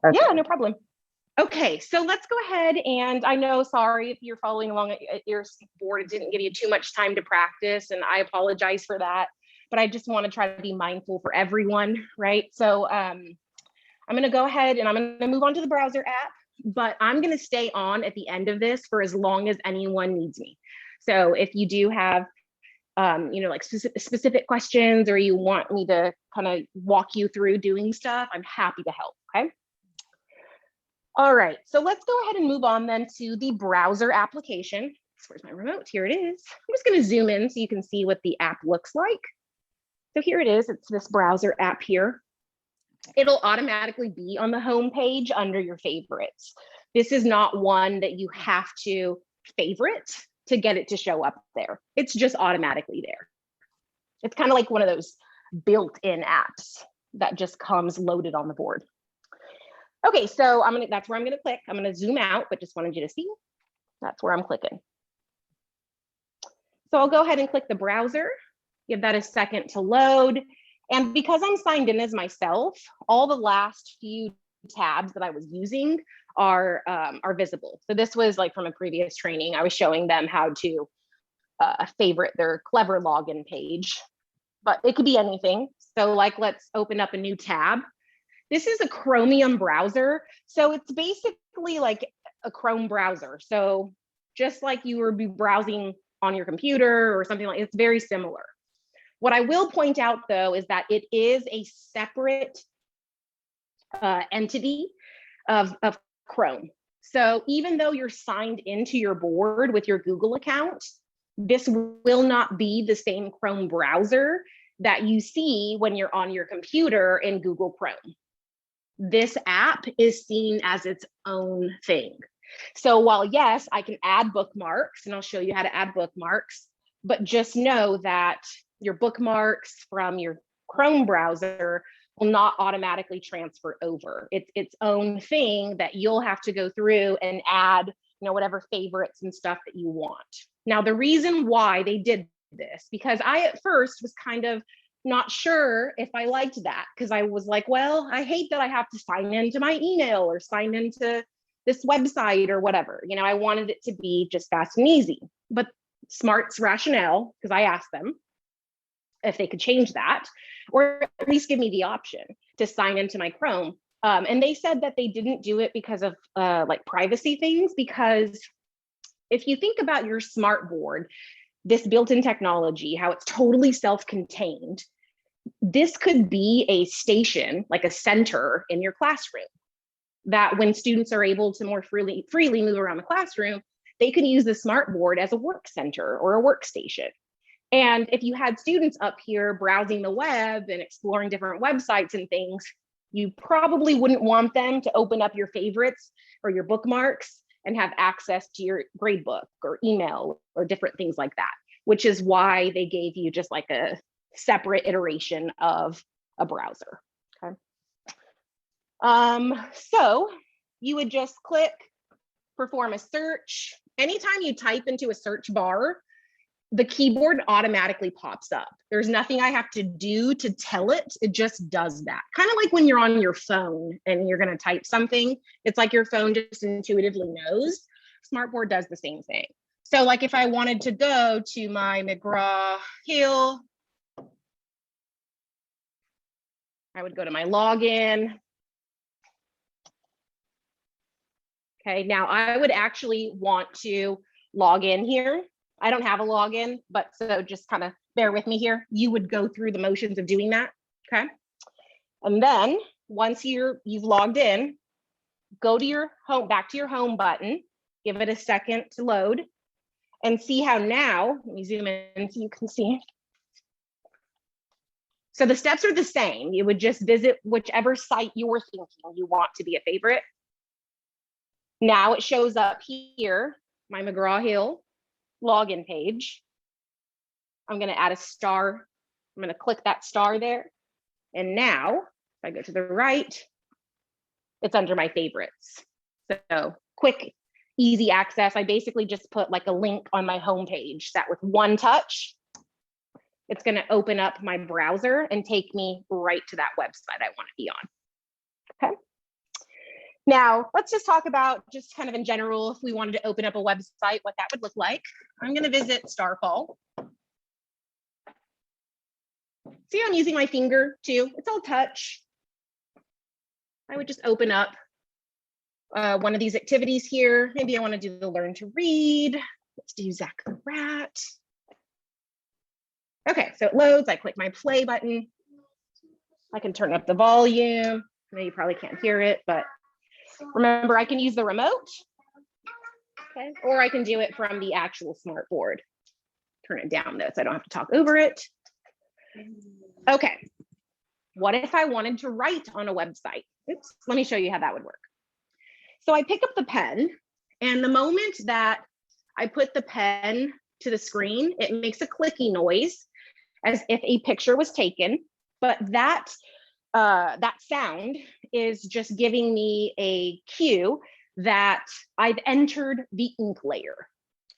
Okay. Yeah, no problem. Okay, so let's go ahead, and I know, sorry if you're following along at your board, it didn't give you too much time to practice, and I apologize for that, but I just want to try to be mindful for everyone, right? So I'm going to go ahead and I'm going to move on to the browser app, but I'm going to stay on at the end of this for as long as anyone needs me. So if you do have, like specific questions, or you want me to kind of walk you through doing stuff, I'm happy to help, okay? All right, so let's go ahead and move on then to the browser application. Where's my remote? Here it is. I'm just going to zoom in so you can see what the app looks like. So here it is. It's this browser app here. It'll automatically be on the home page under your favorites. This is not one that you have to favorite to get it to show up there. It's just automatically there. It's kind of like one of those built-in apps that just comes loaded on the board. Okay, so that's where I'm gonna click. I'm gonna zoom out, but just wanted you to see. That's where I'm clicking. So I'll go ahead and click the browser, give that a second to load. And because I'm signed in as myself, all the last few tabs that I was using are visible. So this was like from a previous training. I was showing them how to favorite their Clever login page, but it could be anything. So like, let's open up a new tab. This is a Chromium browser. So it's basically like a Chrome browser. So just like you would be browsing on your computer or something like, it's very similar. What I will point out, though, is that it is a separate entity of Chrome. So even though you're signed into your board with your Google account, this will not be the same Chrome browser that you see when you're on your computer in Google Chrome. This app is seen as its own thing. So while, yes, I can add bookmarks, and I'll show you how to add bookmarks, but just know that your bookmarks from your Chrome browser will not automatically transfer over. It's its own thing that you'll have to go through and add, whatever favorites and stuff that you want. Now, the reason why they did this, because I at first was kind of not sure if I liked that, because I was like, well, I hate that I have to sign into my email or sign into this website or whatever. I wanted it to be just fast and easy. But Smart's rationale, because I asked them if they could change that, or at least give me the option to sign into my Chrome. And they said that they didn't do it because of like privacy things, because if you think about your smart board, this built-in technology, how it's totally self-contained, this could be a station, like a center in your classroom, that when students are able to more freely move around the classroom, they can use the smart board as a work center or a workstation. And if you had students up here browsing the web and exploring different websites and things, you probably wouldn't want them to open up your favorites or your bookmarks and have access to your gradebook or email or different things like that, which is why they gave you just like a separate iteration of a browser, okay? So you would just click perform a search. Anytime you type into a search bar, the keyboard automatically pops up. There's nothing I have to do to tell it. It just does that. Kind of like when you're on your phone and you're going to type something, it's like your phone just intuitively knows. Smartboard does the same thing. So like if I wanted to go to my McGraw-Hill, I would go to my login. Okay, now I would actually want to log in here. I don't have a login, but so just kind of bear with me here. You would go through the motions of doing that, okay? And then once you've logged in, go to your home, back to your home button, give it a second to load, and see how now, let me zoom in so you can see. So the steps are the same. You would just visit whichever site you're thinking you want to be a favorite. Now it shows up here, my McGraw-Hill login page. I'm going to add a star. I'm going to click that star there. And now, if I go to the right, it's under my favorites. So quick, easy access. I basically just put like a link on my home page that with one touch, it's going to open up my browser and take me right to that website I want to be on. Okay. Now, let's just talk about just kind of in general, if we wanted to open up a website, what that would look like. I'm going to visit Starfall. See, I'm using my finger too. It's all touch. I would just open up one of these activities here. Maybe I want to do the learn to read. Let's do Zach the Rat. Okay, so it loads. I click my play button. I can turn up the volume. I know you probably can't hear it, but remember, I can use the remote, okay, or I can do it from the actual smart board. Turn it down though, so I don't have to talk over it. Okay, what if I wanted to write on a website? Oops, let me show you how that would work. So I pick up the pen, and the moment that I put the pen to the screen, it makes a clicky noise as if a picture was taken, but that sound is just giving me a cue that I've entered the ink layer.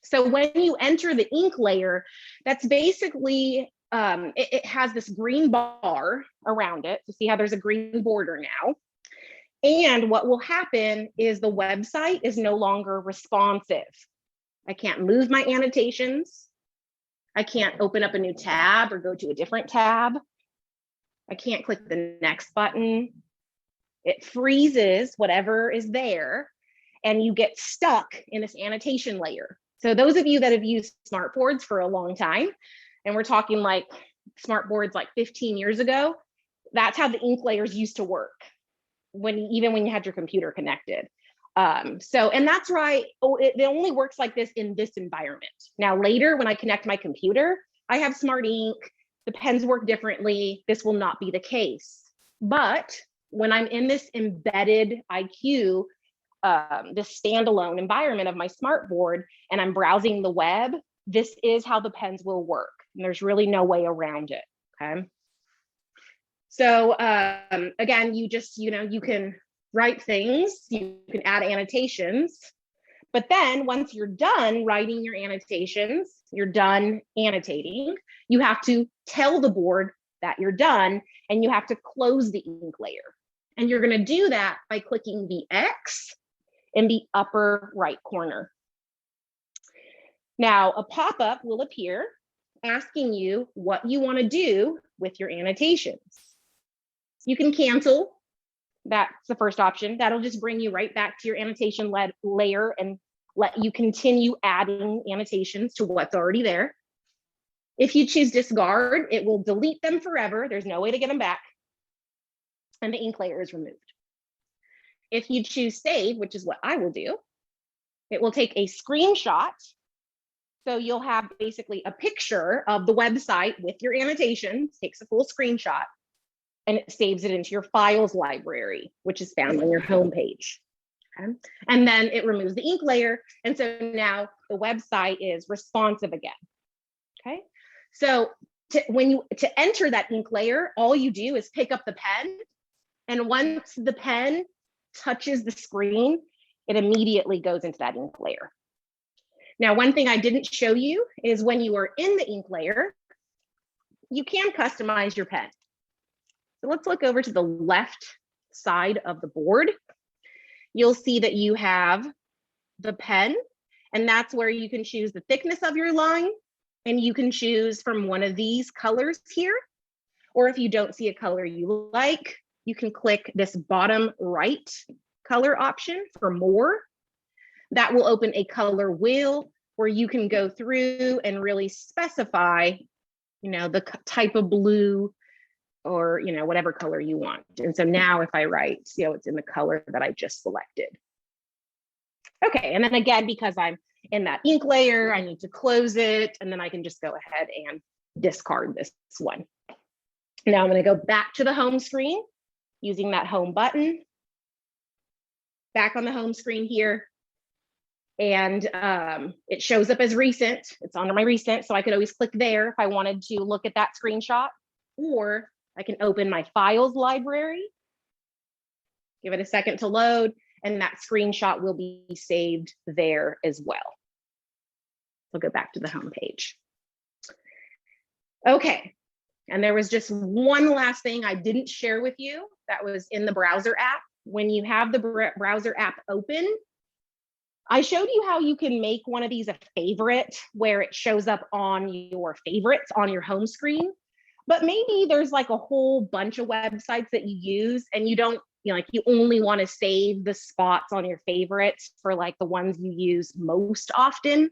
So when you enter the ink layer, that's basically, it has this green bar around it. So see how there's a green border now. And what will happen is the website is no longer responsive. I can't move my annotations. I can't open up a new tab or go to a different tab. I can't click the next button. It freezes whatever is there, and you get stuck in this annotation layer. So those of you that have used smartboards for a long time, and we're talking like smartboards like 15 years ago, that's how the ink layers used to work, even when you had your computer connected. And that's right. It only works like this in this environment. Now later, when I connect my computer, I have Smart Ink. The pens work differently. This will not be the case. But when I'm in this embedded IQ, this standalone environment of my smartboard, and I'm browsing the web, this is how the pens will work. And there's really no way around it, okay? So again, you just, you can write things, you can add annotations, but then once you're done writing your annotations, you're done annotating, you have to tell the board that you're done, and you have to close the ink layer. And you're going to do that by clicking the X in the upper right corner. Now, a pop-up will appear asking you what you want to do with your annotations. You can cancel. That's the first option. That'll just bring you right back to your annotation layer and let you continue adding annotations to what's already there. If you choose discard, it will delete them forever. There's no way to get them back. And the ink layer is removed. If you choose save, which is what I will do, it will take a screenshot. So you'll have basically a picture of the website with your annotations, takes a full screenshot, and it saves it into your files library, which is found on your homepage. Okay? And then it removes the ink layer. And so now the website is responsive again. Okay. So to enter that ink layer, all you do is pick up the pen. And once the pen touches the screen, it immediately goes into that ink layer. Now, one thing I didn't show you is when you are in the ink layer, you can customize your pen. So let's look over to the left side of the board. You'll see that you have the pen, and that's where you can choose the thickness of your line, and you can choose from one of these colors here. Or if you don't see a color you like, you can click this bottom right color option for more. That will open a color wheel where you can go through and really specify, the type of blue or, whatever color you want. And so now if I write, it's in the color that I just selected. Okay, and then again, because I'm in that ink layer, I need to close it, and then I can just go ahead and discard this one. Now I'm going to go back to the home screen using that home button. Back on the home screen here. And it shows up as recent. It's under my recent, so I could always click there if I wanted to look at that screenshot, or I can open my files library, give it a second to load, and that screenshot will be saved there as well. We'll go back to the home page. Okay, and there was just one last thing I didn't share with you that was in the browser app. When you have the browser app open, I showed you how you can make one of these a favorite where it shows up on your favorites on your home screen. But maybe there's like a whole bunch of websites that you use and you don't, you only want to save the spots on your favorites for like the ones you use most often.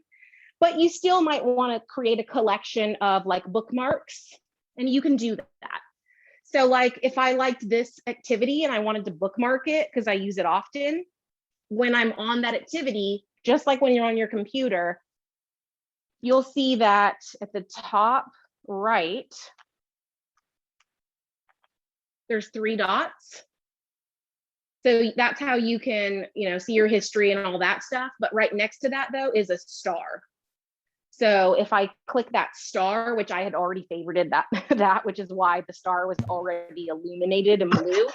But you still might want to create a collection of like bookmarks, and you can do that. So like if I liked this activity and I wanted to bookmark it because I use it often, when I'm on that activity, just like when you're on your computer, you'll see that at the top right, there's 3 dots. So that's how you can, see your history and all that stuff. But right next to that though is a star. So if I click that star, which I had already favorited that, which is why the star was already illuminated in blue,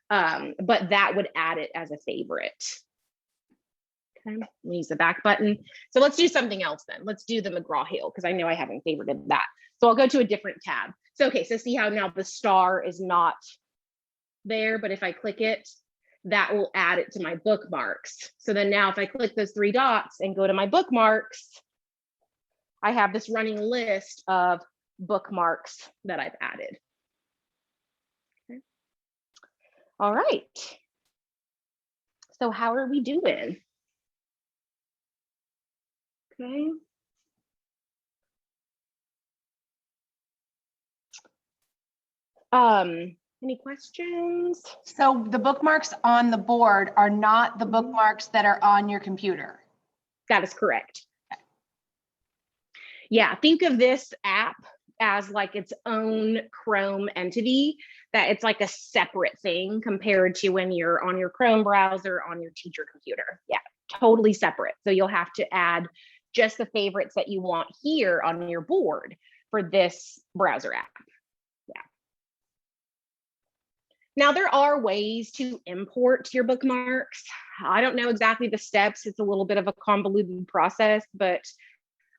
but that would add it as a favorite. Okay, we'll use the back button. So let's do something else then. Let's do the McGraw-Hill because I know I haven't favorited that. So I'll go to a different tab. So, okay, so see how now the star is not there, but if I click it, that will add it to my bookmarks. So then now if I click those 3 dots and go to my bookmarks, I have this running list of bookmarks that I've added. Okay. All right. So how are we doing? Okay. Any questions? So the bookmarks on the board are not the bookmarks that are on your computer. That is correct. Yeah, think of this app as like its own Chrome entity, that it's like a separate thing compared to when you're on your Chrome browser on your teacher computer. Yeah, totally separate. So you'll have to add just the favorites that you want here on your board for this browser app. Yeah. Now there are ways to import your bookmarks. I don't know exactly the steps. It's a little bit of a convoluted process, but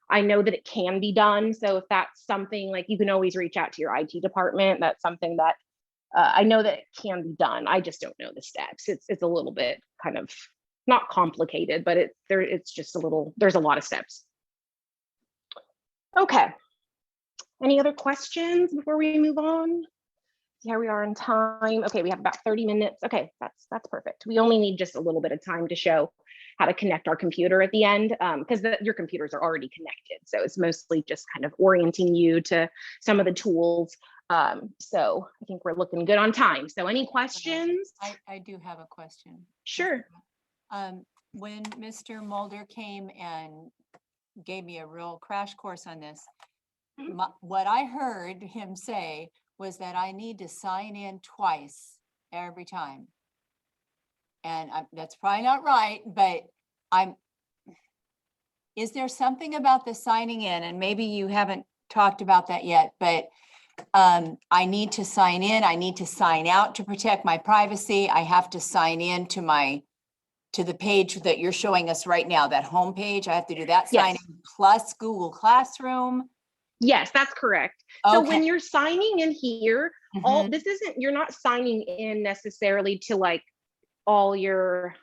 I know that it can be done. So if that's something, like, you can always reach out to your IT department. That's something that I know that it can be done. I just don't know the steps. It's a little bit kind of not complicated, but it's just a little, there's a lot of steps. Okay. Any other questions before we move on? Here we are in time. Okay, we have about 30 minutes. Okay, that's perfect. We only need just a little bit of time to show how to connect our computer at the end, because your computers are already connected. So it's mostly just kind of orienting you to some of the tools. So I think we're looking good on time. So any questions? I do have a question. Sure. When Mr. Mulder came and gave me a real crash course on this, what I heard him say was that I need to sign in twice every time. And that's probably not right, but is there something about the signing in, and maybe you haven't talked about that yet, but I need to sign in, I need to sign out to protect my privacy. I have to sign in to my to the page that you're showing us right now, that home page. I have to do that Yes. sign in plus Google Classroom. Yes, that's correct. So when Okay. you're signing in here, all Mhm. this isn't, you're not signing in necessarily to like all your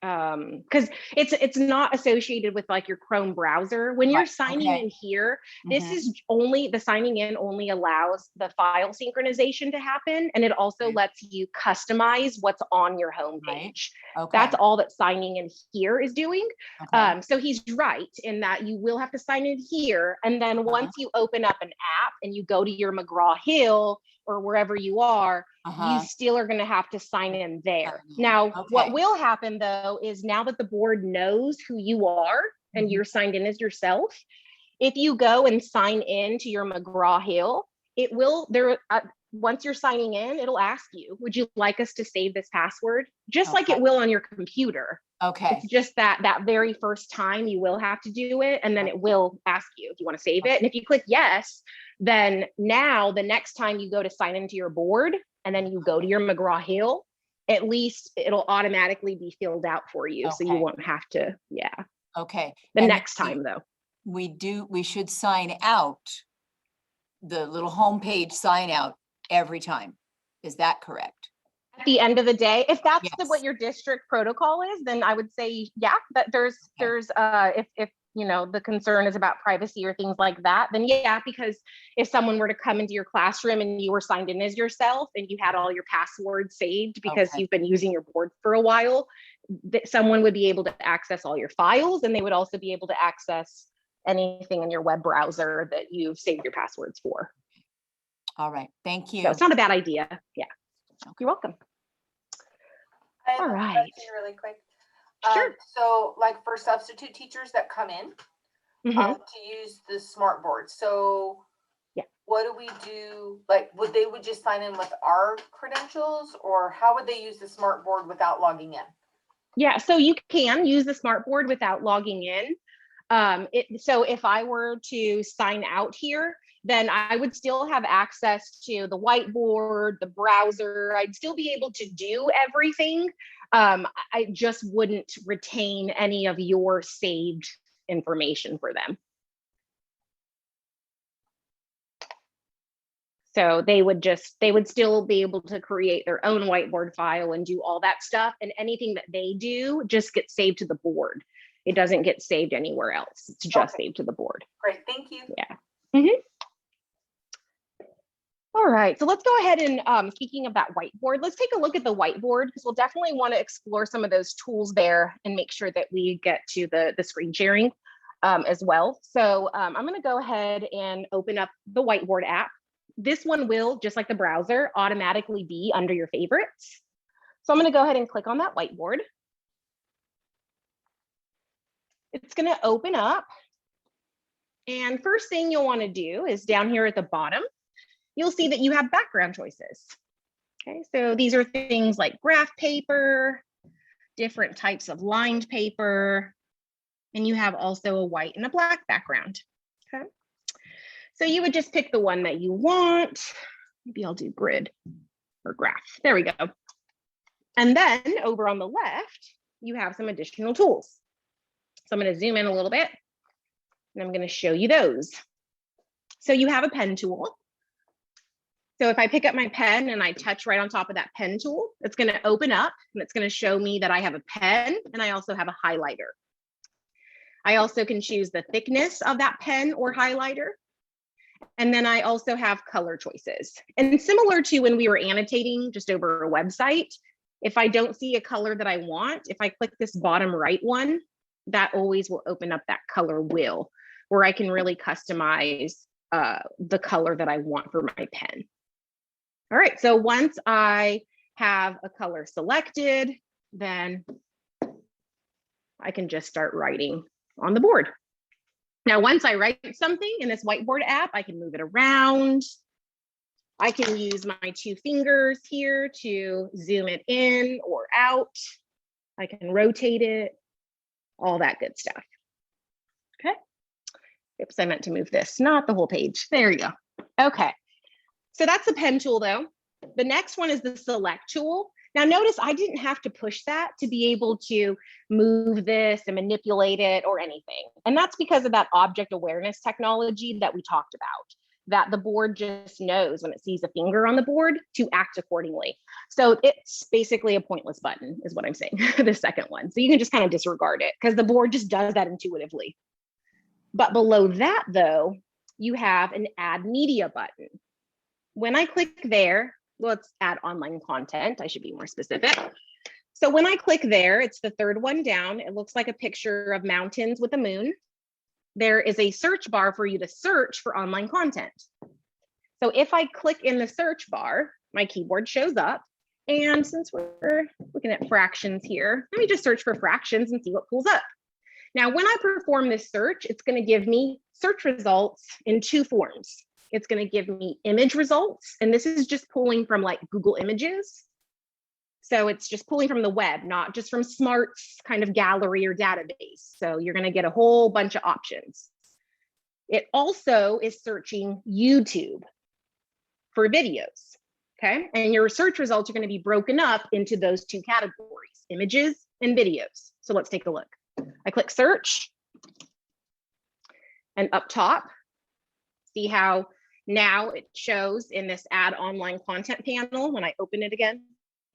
because it's not associated with like your Chrome browser. When you're Right, signing okay. in here, this Mhm. is only the signing in only allows the file synchronization to happen, and it also Okay. lets you customize what's on your home Right. page. Okay. That's all that signing in here is doing. Okay. So he's right in that you will have to sign in here, and then once you open up an app and you go to your McGraw-Hill or wherever you are, you Uh-huh. still are going to have to sign in there. Sign in. Now, what Okay. will happen though is now that the board knows who you are and Mhm. you're signed in as yourself, if you go and sign in to your McGraw-Hill, it will once you're signing in, it'll ask you, would you like us to save this password? Just like it Okay. will on your computer. Okay. It's just that very first time you will have to do it, and then it will ask you if you want to save it. And if you click yes, then now the next time you go to sign into your board and then you go to your McGraw-Hill, at least it'll automatically be filled out for you. So you Okay. won't have to, yeah. Okay. The And next we- time though. we should sign out the little homepage sign out every time. Is that correct? At the end of the day, if that's Yes. what your district protocol is, then I would say, yeah, that there's if you know the concern is about privacy or things like that, then yeah, because if someone were to come into your classroom and you were signed in as yourself and you had all your passwords saved because Okay. you've been using your board for a while, that someone would be able to access all your files, and they would also be able to access anything in your web browser that you've saved your passwords for. All right. Thank you. So it's not a bad idea. Yeah. You're welcome. I have All a right. question really quick. Sure. So like for substitute teachers that come in Mhm. to use the smart board, so Yeah. what do we do? Like, they would just sign in with our credentials, or how would they use the smart board without logging in? Yeah, so you can use the smart board without logging in. So if I were to sign out here, then I would still have access to the whiteboard, the browser. I'd still be able to do everything. I just wouldn't retain any of your saved information for them. So they would still be able to create their own whiteboard file and do all that stuff. And anything that they do just gets saved to the board. It doesn't get saved anywhere else. It's just saved to the board. Great, thank you. Yeah. All right, so let's go ahead and speaking of that whiteboard, let's take a look at the whiteboard because we'll definitely want to explore some of those tools there and make sure that we get to the screen sharing as well. So I'm going to go ahead and open up the whiteboard app. This one will, just like the browser, automatically be under your favorites. So I'm going to go ahead and click on that whiteboard. It's going to open up. And first thing you'll want to do is down here at the bottom, you'll see that you have background choices. Okay, so these are things like graph paper, different types of lined paper, and you have also a white and a black background. Okay, so you would just pick the one that you want. Maybe I'll do grid or graph. There we go. And then over on the left, you have some additional tools. So I'm going to zoom in a little bit and I'm going to show you those. So you have a pen tool. So if I pick up my pen and I touch right on top of that pen tool, it's going to open up and it's going to show me that I have a pen and I also have a highlighter. I also can choose the thickness of that pen or highlighter. And then I also have color choices. And similar to when we were annotating just over a website, if I don't see a color that I want, if I click this bottom right one, that always will open up that color wheel where I can really customize the color that I want for my pen. All right, so once I have a color selected, then I can just start writing on the board. Now, once I write something in this whiteboard app, I can move it around. I can use my two fingers here to zoom it in or out. I can rotate it, all that good stuff. Okay. Oops, I meant to move this, not the whole page. There you go. Okay. So that's the pen tool though. The next one is the select tool. Now notice I didn't have to push that to be able to move this and manipulate it or anything. And that's because of that object awareness technology that we talked about, that the board just knows when it sees a finger on the board to act accordingly. So it's basically a pointless button is what I'm saying, the second one. So you can just kind of disregard it because the board just does that intuitively. But below that though, you have an add media button. When I click there, let's add online content. I should be more specific. So when I click there, it's the third one down. It looks like a picture of mountains with a moon. There is a search bar for you to search for online content. So if I click in the search bar, my keyboard shows up. And since we're looking at fractions here, let me just search for fractions and see what pulls up. Now, when I perform this search, it's going to give me search results in two forms. It's going to give me image results, and this is just pulling from like Google Images. So it's just pulling from the web, not just from Smart's kind of gallery or database. So you're going to get a whole bunch of options. It also is searching YouTube for videos, okay? And your search results are going to be broken up into those two categories, images and videos. So let's take a look. I click search, and up top, see how now it shows in this add online content panel. When I open it again,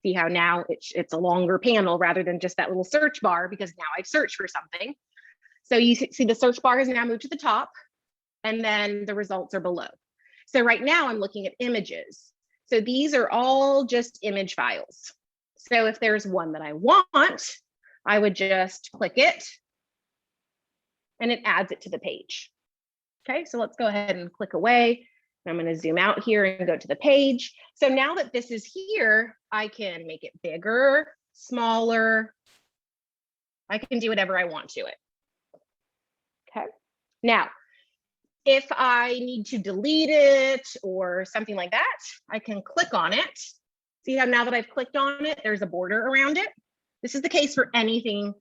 see how now it's a longer panel rather than just that little search bar, because now I've searched for something. So you see the search bar has now moved to the top, and then the results are below. So right now I'm looking at images. So these are all just image files. So if there's one that I want, I would just click it and it adds it to the page. Okay, so let's go ahead and click away. I'm going to zoom out here and go to the page. So now that this is here, I can make it bigger, smaller. I can do whatever I want to it. Okay, now, if I need to delete it or something like that, I can click on it. See how now that I've clicked on it, there's a border around it. This is the case for anything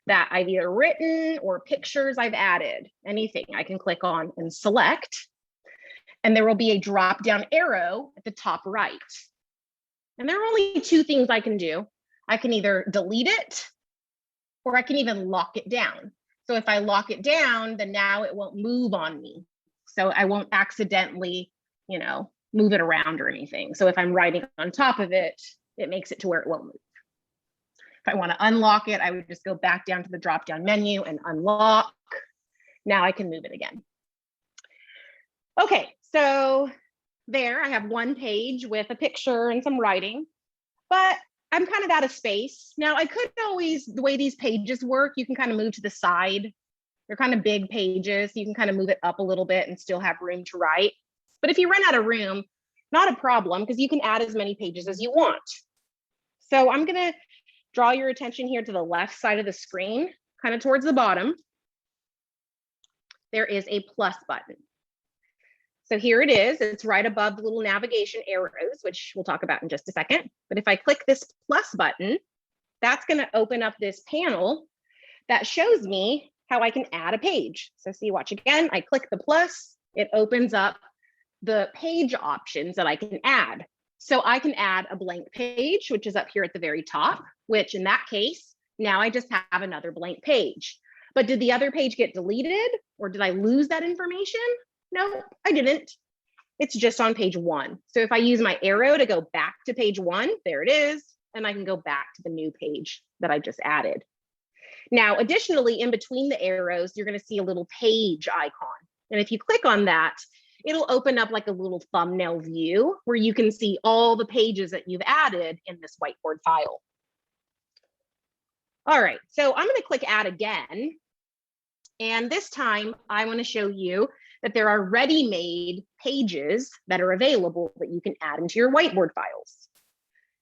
that I've either written or pictures I've added, anything I can click on and select. And there will be a drop down arrow at the top right. And there are only two things I can do. I can either delete it or I can even lock it down. So if I lock it down, then now it won't move on me. So I won't accidentally, move it around or anything. So if I'm writing on top of it, it makes it to where it won't move. If I want to unlock it, I would just go back down to the drop down menu and unlock. Now I can move it again. Okay, so there I have one page with a picture and some writing, but I'm kind of out of space. Now I could always, the way these pages work, you can kind of move to the side. They're kind of big pages. So you can kind of move it up a little bit and still have room to write. But if you run out of room, not a problem, because you can add as many pages as you want. So I'm gonna draw your attention here to the left side of the screen, kind of towards the bottom. There is a plus button. So here it is. It's right above the little navigation arrows, which we'll talk about in just a second. But if I click this plus button, that's going to open up this panel that shows me how I can add a page. So see, watch again. I click the plus, it opens up the page options that I can add. So I can add a blank page, which is up here at the very top, which in that case, now I just have another blank page. But did the other page get deleted or did I lose that information? No, I didn't. It's just on page one. So if I use my arrow to go back to page one, there it is. And I can go back to the new page that I just added. Now, additionally, in between the arrows, you're going to see a little page icon. And if you click on that, it'll open up like a little thumbnail view where you can see all the pages that you've added in this whiteboard file. All right, so I'm going to click add again. And this time I want to show you that there are ready-made pages that are available that you can add into your whiteboard files.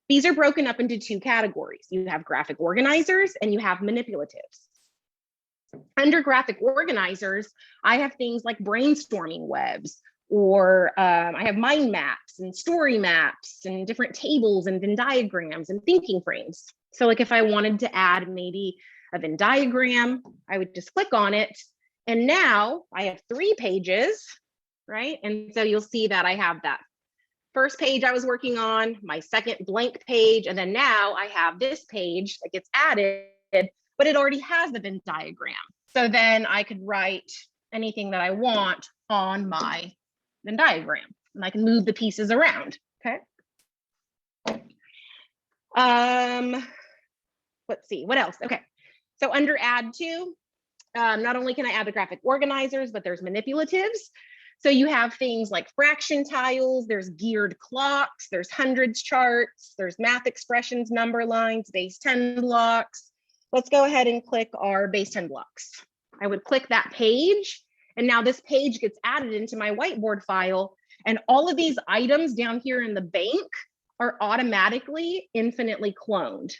These are broken up into two categories. You have graphic organizers and you have manipulatives. Under graphic organizers, I have things like brainstorming webs, or I have mind maps and story maps and different tables and Venn diagrams and thinking frames. So like if I wanted to add maybe a Venn diagram, I would just click on it. And now I have 3 pages, right? And so you'll see that I have that first page I was working on, my second blank page, and then now I have this page that gets added, but it already has the Venn diagram. So then I could write anything that I want on my Venn diagram, and I can move the pieces around, okay? Let's see, what else? Okay, so under add to, not only can I add the graphic organizers, but there's manipulatives. So you have things like fraction tiles, there's geared clocks, there's hundreds charts, there's math expressions, number lines, base 10 blocks. Let's go ahead and click our base 10 blocks. I would click that page, and now this page gets added into my whiteboard file, and all of these items down here in the bank are automatically infinitely cloned.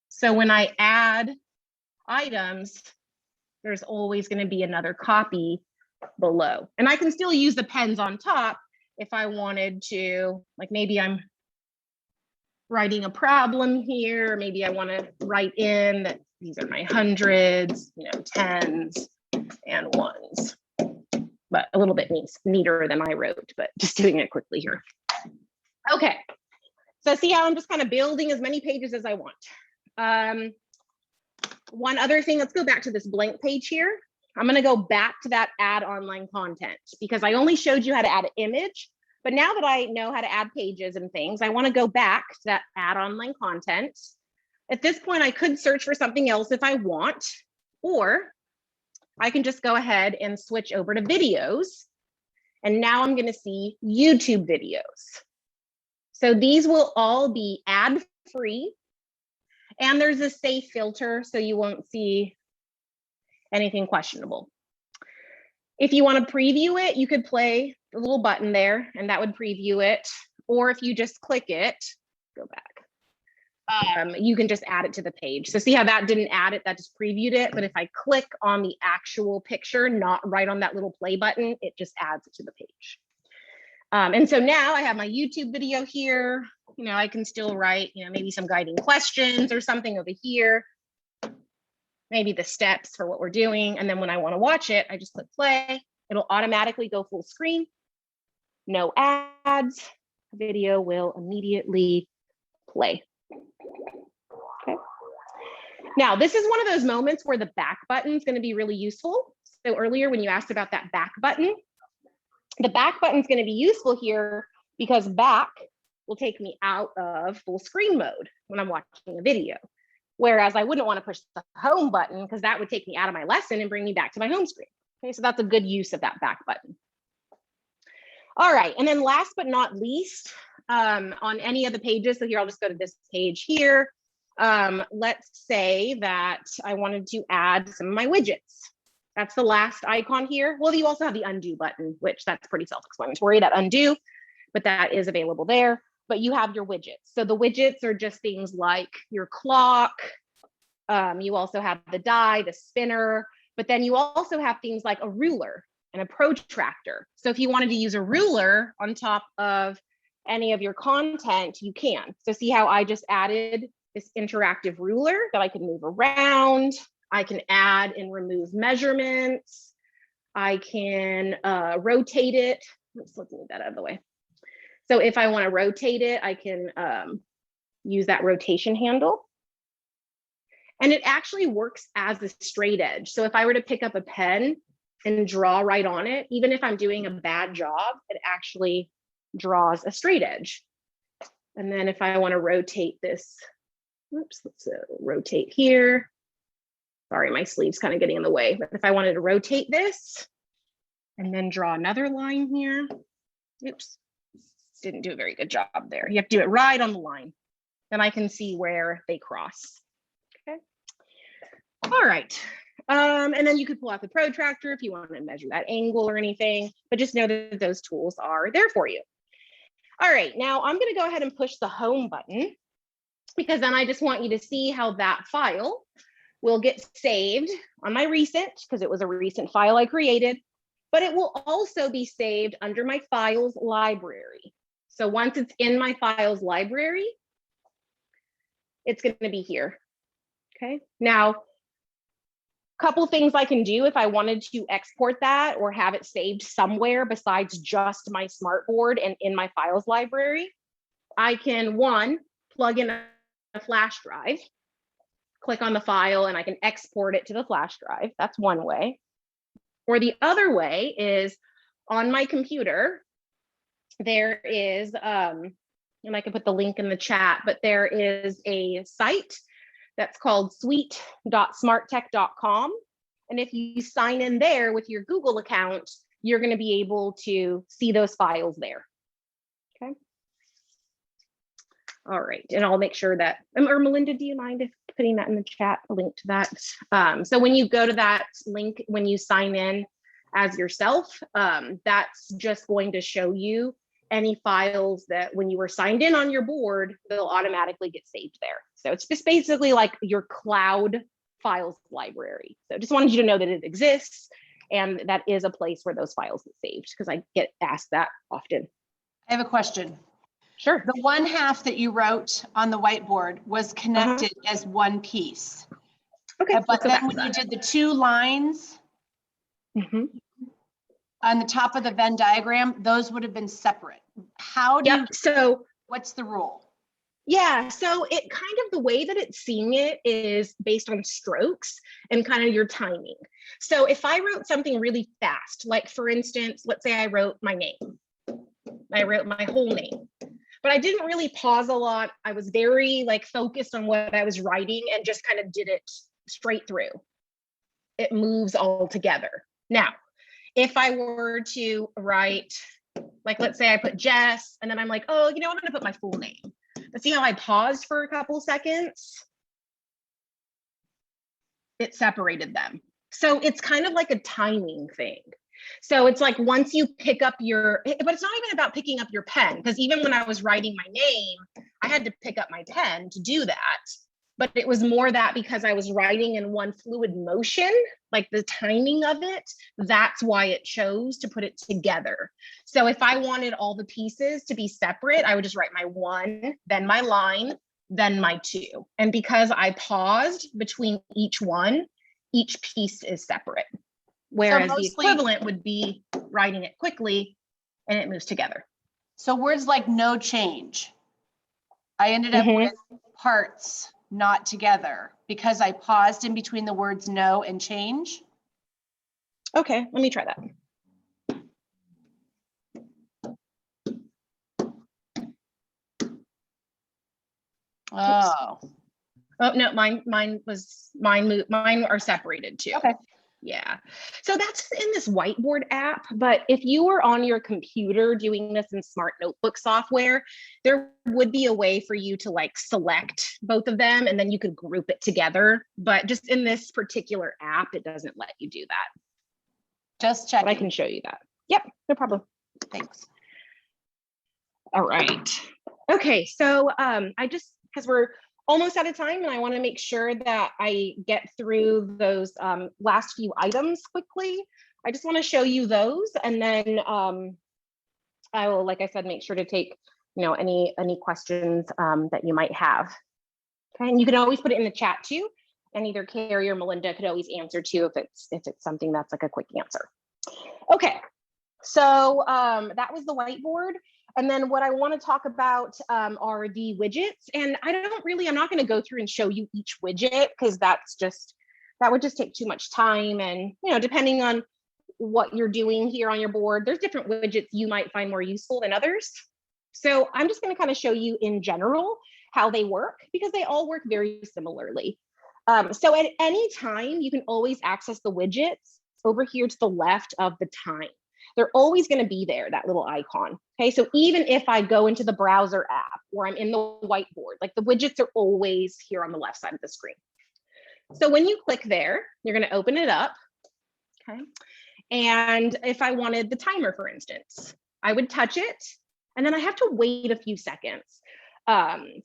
So when I add items, there's always going to be another copy below. And I can still use the pens on top if I wanted to, like maybe I'm writing a problem here, or maybe I want to write in that these are my hundreds, you know, tens and ones, but a little bit neater than I wrote, but just doing it quickly here. Okay, so see how I'm just kind of building as many pages as I want. One other thing, let's go back to this blank page here. I'm going to go back to that add online content because I only showed you how to add an image, but now that I know how to add pages and things, I want to go back to that add online content. At this point, I could search for something else if I want, or I can just go ahead and switch over to videos. And now I'm going to see YouTube videos. So these will all be ad-free, and there's a safe filter so you won't see anything questionable. If you want to preview it, you could play the little button there and that would preview it. Or if you just click it, go back, you can just add it to the page. So see how that didn't add it, that just previewed it. But if I click on the actual picture, not right on that little play button, it just adds it to the page. And so now I have my YouTube video here. You know, I can still write, you know, maybe some guiding questions or something over here. Maybe the steps for what we're doing. And then when I want to watch it, I just click play. It'll automatically go full screen. No ads. Video will immediately play. Okay. Now, this is one of those moments where the back button is going to be really useful. So earlier when you asked about that back button, the back button is going to be useful here because back will take me out of full screen mode when I'm watching a video. Whereas I wouldn't want to push the home button because that would take me out of my lesson and bring me back to my home screen. Okay, so that's a good use of that back button. All right, and then last but not least, on any of the pages, so here I'll just go to this page here. Let's say that I wanted to add some of my widgets. That's the last icon here. Well, you also have the undo button, which that's pretty self-explanatory, that undo, but that is available there. But you have your widgets. So the widgets are just things like your clock. You also have the die, the spinner, but then you also have things like a ruler and a protractor. So if you wanted to use a ruler on top of any of your content, you can. So see how I just added this interactive ruler that I can move around. I can add and remove measurements. I can rotate it. Let's move that out of the way. So if I want to rotate it, I can use that rotation handle. And it actually works as a straight edge. So if I were to pick up a pen and draw right on it, even if I'm doing a bad job, it actually draws a straight edge. And then if I want to rotate this, oops, let's rotate here. Sorry, my sleeve's kind of getting in the way. But if I wanted to rotate this and then draw another line here, oops. Didn't do a very good job there. You have to do it right on the line. Then I can see where they cross. Okay. All right. And then you could pull out the protractor if you want to measure that angle or anything, but just know that those tools are there for you. All right, now I'm going to go ahead and push the home button because then I just want you to see how that file will get saved on my recent, because it was a recent file I created, but it will also be saved under my files library. So once it's in my files library, it's going to be here. Okay. Now, Couple things I can do if I wanted to export that or have it saved somewhere besides just my smartboard and in my files library. I can, one, plug in a flash drive, click on the file, and I can export it to the flash drive. That's one way. Or the other way is on my computer, there is, and I can put the link in the chat, but there is a site that's called suite.smarttech.com. And if you sign in there with your Google account, you're going to be able to see those files there. Okay. All right. And I'll make sure that, or Melinda, do you mind if putting that in the chat, a link to that? So when you go to that link, when you sign in as yourself, that's just going to show you any files that when you were signed in on your board, they'll automatically get saved there. So it's just basically like your cloud files library. So just wanted you to know that it exists and that is a place where those files get saved, because I get asked that often. I have a question. Sure. The one half that you wrote on the whiteboard was connected as one piece. Okay. But let's go then back when to you that. did the 2 lines on the top of the Venn diagram, those would have been separate. How do you, Yep. So what's the rule? yeah, so it kind of, the way that it's seeing it is based on strokes and kind of your timing. So if I wrote something really fast, like for instance, let's say I wrote my name. I wrote my whole name, but I didn't really pause a lot. I was very like focused on what I was writing and just kind of did it straight through. It moves all together. Now, if I were to write, like, let's say I put Jess, and then I'm like, oh, you know, I'm gonna put my full name. But see how I paused for a couple seconds? It separated them. So it's kind of like a timing thing. So it's like once you pick up your, but it's not even about picking up your pen, because even when I was writing my name, I had to pick up my pen to do that. But it was more that because I was writing in one fluid motion, like the timing of it, that's why it chose to put it together. So if I wanted all the pieces to be separate, I would just write my 1, then my line, then my 2. And because I paused between each one, each piece is separate. Whereas the equivalent would be writing it quickly and it moves together. So words like no change, I ended up with parts not together because I paused in between the words no and change. Okay, let me try that. Oh, Oh no, mine are separated too. okay. Yeah, so that's in this whiteboard app, but if you were on your computer doing this in Smart Notebook software, there would be a way for you to like select both of them and then you could group it together. But just in this particular app, it doesn't let you do that. Just But I checking. can show you that. Yep, no problem. Thanks. All right. Okay, so I just, because we're almost out of time and I want to make sure that I get through those last few items quickly. I just want to show you those, and then I will, like I said, make sure to take, you know, any questions that you might have. Okay, and you can always put it in the chat too, and either Carrie or Melinda could always answer too if it's something that's like a quick answer. Okay, so that was the whiteboard. And then what I want to talk about are the widgets. And I'm not going to go through and show you each widget because that would just take too much time. And, you know, depending on what you're doing here on your board, there's different widgets you might find more useful than others. So I'm just going to kind of show you in general how they work because they all work very similarly. So at any time, you can always access the widgets over here to the left of the time. They're always going to be there, that little icon. Okay, so even if I go into the browser app or I'm in the whiteboard, like the widgets are always here on the left side of the screen. So when you click there, you're going to open it up. Okay, and if I wanted the timer, for instance, I would touch it and then I have to wait a few seconds.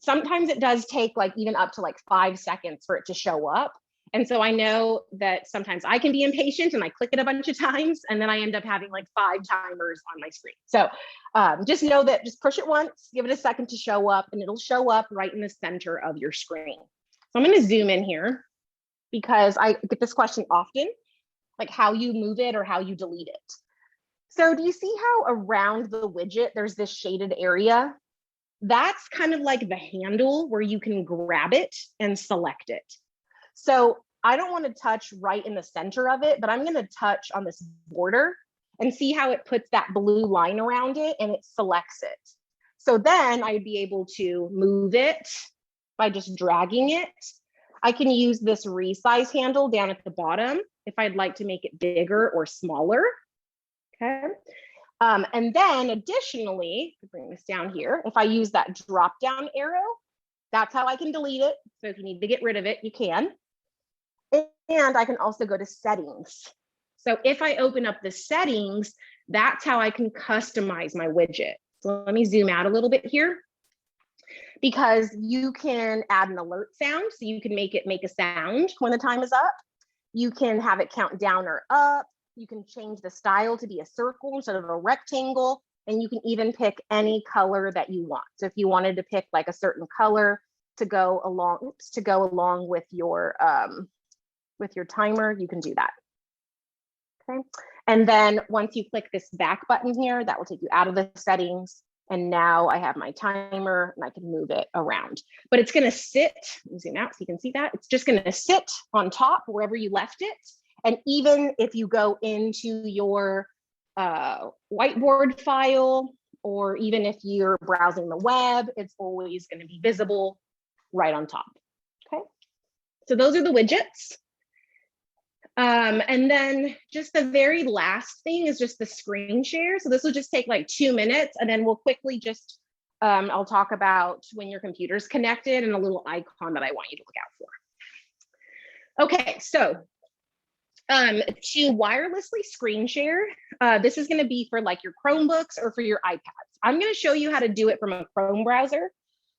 Sometimes it does take like even up to like 5 seconds for it to show up. And so I know that sometimes I can be impatient and I click it a bunch of times and then I end up having like 5 timers on my screen. So just know that just push it once, give it a second to show up, and it'll show up right in the center of your screen. So I'm going to zoom in here. because I get this question often, like how you move it or how you delete it. So do you see how around the widget, there's this shaded area? That's kind of like the handle where you can grab it and select it. So I don't want to touch right in the center of it, but I'm going to touch on this border and see how it puts that blue line around it and it selects it. So then I'd be able to move it by just dragging it. I can use this resize handle down at the bottom if I'd like to make it bigger or smaller. Okay. And then additionally, bring this down here, if I use that drop down arrow, that's how I can delete it. So if you need to get rid of it, you can. And I can also go to settings. So if I open up the settings, that's how I can customize my widget. So let me zoom out a little bit here, because you can add an alert sound. So you can make it make a sound when the time is up. You can have it count down or up. You can change the style to be a circle instead of a rectangle. And you can even pick any color that you want. So if you wanted to pick like a certain color to go along with your timer, you can do that. Okay. And then once you click this back button here, that will take you out of the settings. And now I have my timer and I can move it around. But it's going to sit, let me zoom out so you can see that. It's just going to sit on top wherever you left it. And even if you go into your whiteboard file, or even if you're browsing the web, it's always going to be visible right on top. Okay. So those are the widgets. And then just the very last thing is just the screen share. So this will just take like 2 minutes, and then we'll quickly just, I'll talk about when your computer's connected and a little icon that I want you to look out for. Okay, so to wirelessly screen share, this is going to be for like your Chromebooks or for your iPads. I'm going to show you how to do it from a Chrome browser.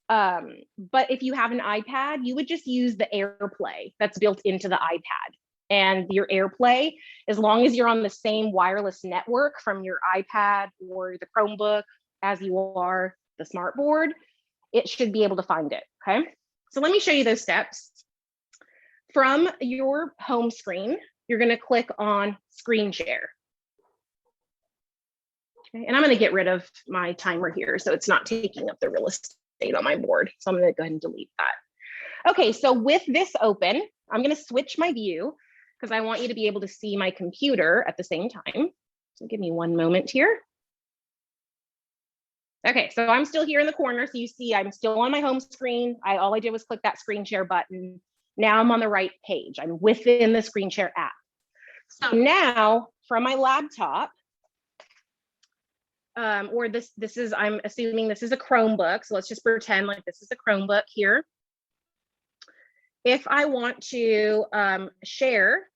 But if you have an iPad, you would just use the AirPlay that's built into the iPad. And your AirPlay, as long as you're on the same wireless network from your iPad or the Chromebook as you are the smartboard, it should be able to find it, okay? So let me show you those steps. From your home screen, you're gonna click on screen share. Okay, and I'm gonna get rid of my timer here so it's not taking up the real estate on my board. So I'm gonna go ahead and delete that. Okay, so with this open, I'm gonna switch my view because I want you to be able to see my computer at the same time. So give me one moment here. Okay, so I'm still here in the corner. So you see I'm still on my home screen. All I did was click that screen share button. Now I'm on the right page. I'm within the screen share app. So now from my laptop, or this is, I'm assuming this is a Chromebook. So let's just pretend like this is a Chromebook here. If I want to share,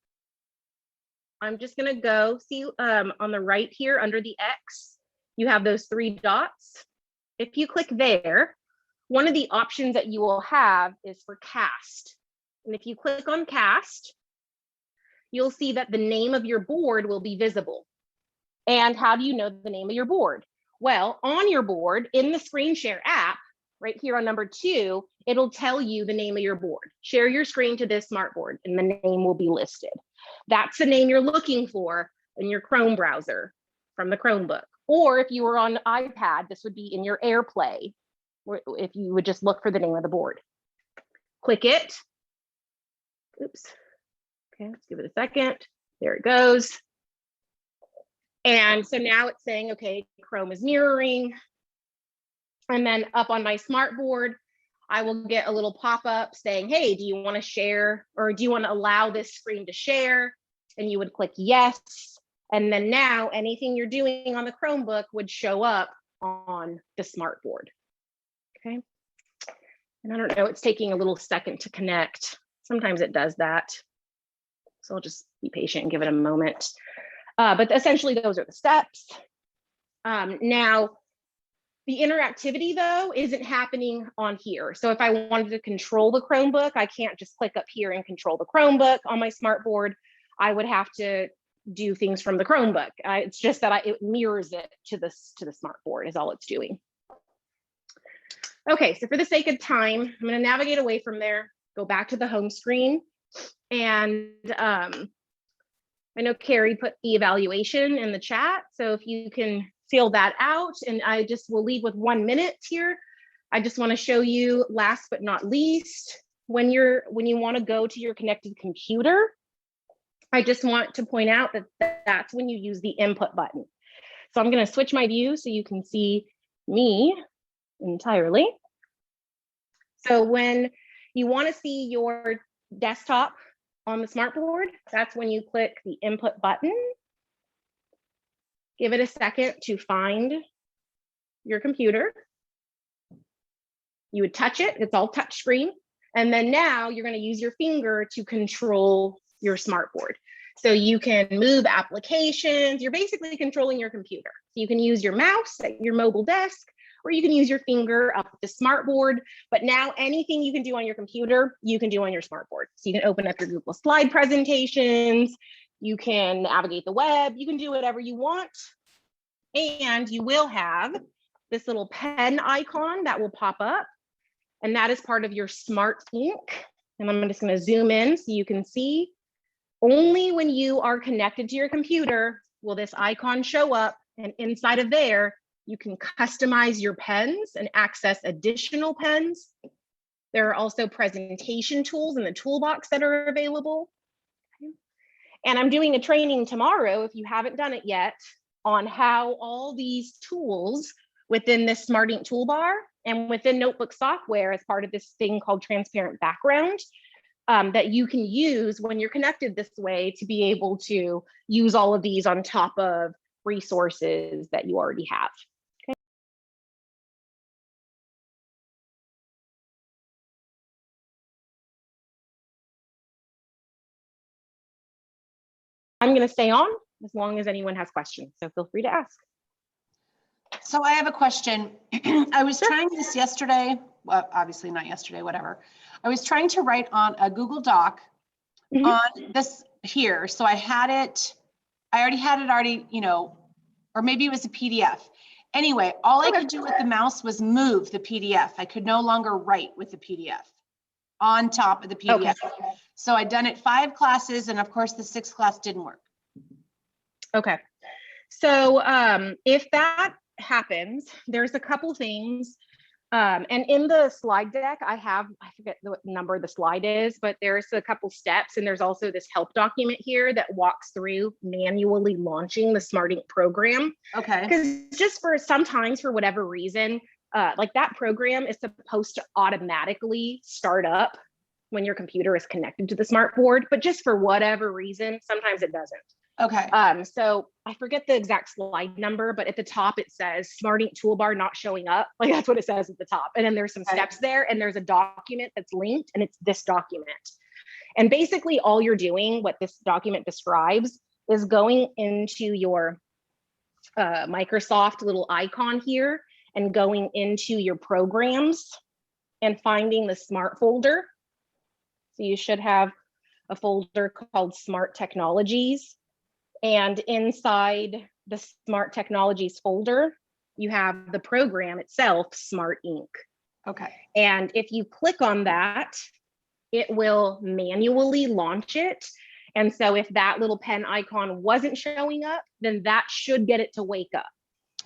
I'm just gonna go see on the right here under the X, you have those 3 dots. If you click there, one of the options that you will have is for cast. And if you click on cast, you'll see that the name of your board will be visible. And how do you know the name of your board? Well, on your board in the screen share app, right here on number 2, it'll tell you the name of your board. Share your screen to this smartboard and the name will be listed. That's the name you're looking for in your Chrome browser from the Chromebook. Or if you were on iPad, this would be in your AirPlay, if you would just look for the name of the board. Click it. Oops. Okay, let's give it a second. There it goes. And so now it's saying, okay, Chrome is mirroring. And then up on my smartboard, I will get a little pop-up saying, hey, do you want to share, or do you want to allow this screen to share? And you would click yes. And then now anything you're doing on the Chromebook would show up on the smartboard. Okay. And I don't know, it's taking a little second to connect. Sometimes it does that. So I'll just be patient and give it a moment. But essentially those are the steps. Now, the interactivity though isn't happening on here. So if I wanted to control the Chromebook, I can't just click up here and control the Chromebook on my smartboard. I would have to do things from the Chromebook. It's just that it mirrors it to the smartboard is all it's doing. Okay, so for the sake of time, I'm going to navigate away from there, go back to the home screen, And I know Carrie put the evaluation in the chat, so if you can fill that out, and I just will leave with 1 minute here. I just want to show you, last but not least, when you want to go to your connected computer, I just want to point out that that's when you use the input button. So I'm going to switch my view so you can see me entirely. So when you want to see your desktop on the smartboard, that's when you click the input button. Give it a second to find your computer. You would touch it, it's all touch screen. And then now you're going to use your finger to control your smartboard. So you can move applications, you're basically controlling your computer. So you can use your mouse at your mobile desk, or you can use your finger up the smartboard. But now anything you can do on your computer, you can do on your smartboard. So you can open up your Google slide presentations, you can navigate the web, you can do whatever you want. And you will have this little pen icon that will pop up, and that is part of your Smart Ink. And I'm just going to zoom in so you can see. Only when you are connected to your computer will this icon show up, and inside of there, you can customize your pens and access additional pens. There are also presentation tools in the toolbox that are available. And I'm doing a training tomorrow, if you haven't done it yet, on how all these tools within this Smart Ink toolbar and within notebook software as part of this thing called transparent background that you can use when you're connected this way to be able to use all of these on top of resources that you already have. I'm going to stay on as long as anyone has questions, so feel free to ask. So I have a question. I was trying this yesterday, well, obviously not yesterday, whatever. I was trying to write on a Google Doc on this here. So I already had it, you know, or maybe it was a PDF. Anyway, all I could do with the mouse was move the PDF. I could no longer write with the PDF on top of the PDF. Okay. So I'd done it 5 classes, and of course the 6th class didn't work. Okay. So if that happens, there's a couple things. And in the slide deck, I forget what number the slide is, but there's a couple steps, and there's also this help document here that walks through manually launching the Smart Ink program. Okay. Because just for sometimes, for whatever reason, like that program is supposed to automatically start up when your computer is connected to the smartboard, but just for whatever reason, sometimes it doesn't. Okay. So I forget the exact slide number, but at the top it says Smart Ink toolbar not showing up. Like that's what it says at the top. And then there's some steps there, and there's a document that's linked, and it's this document. And basically all you're doing, what this document describes, is going into your Microsoft little icon here and going into your programs and finding the Smart folder. So you should have a folder called Smart Technologies. And inside the Smart Technologies folder, you have the program itself, Smart Ink. Okay. And if you click on that, it will manually launch it. And so if that little pen icon wasn't showing up, then that should get it to wake up.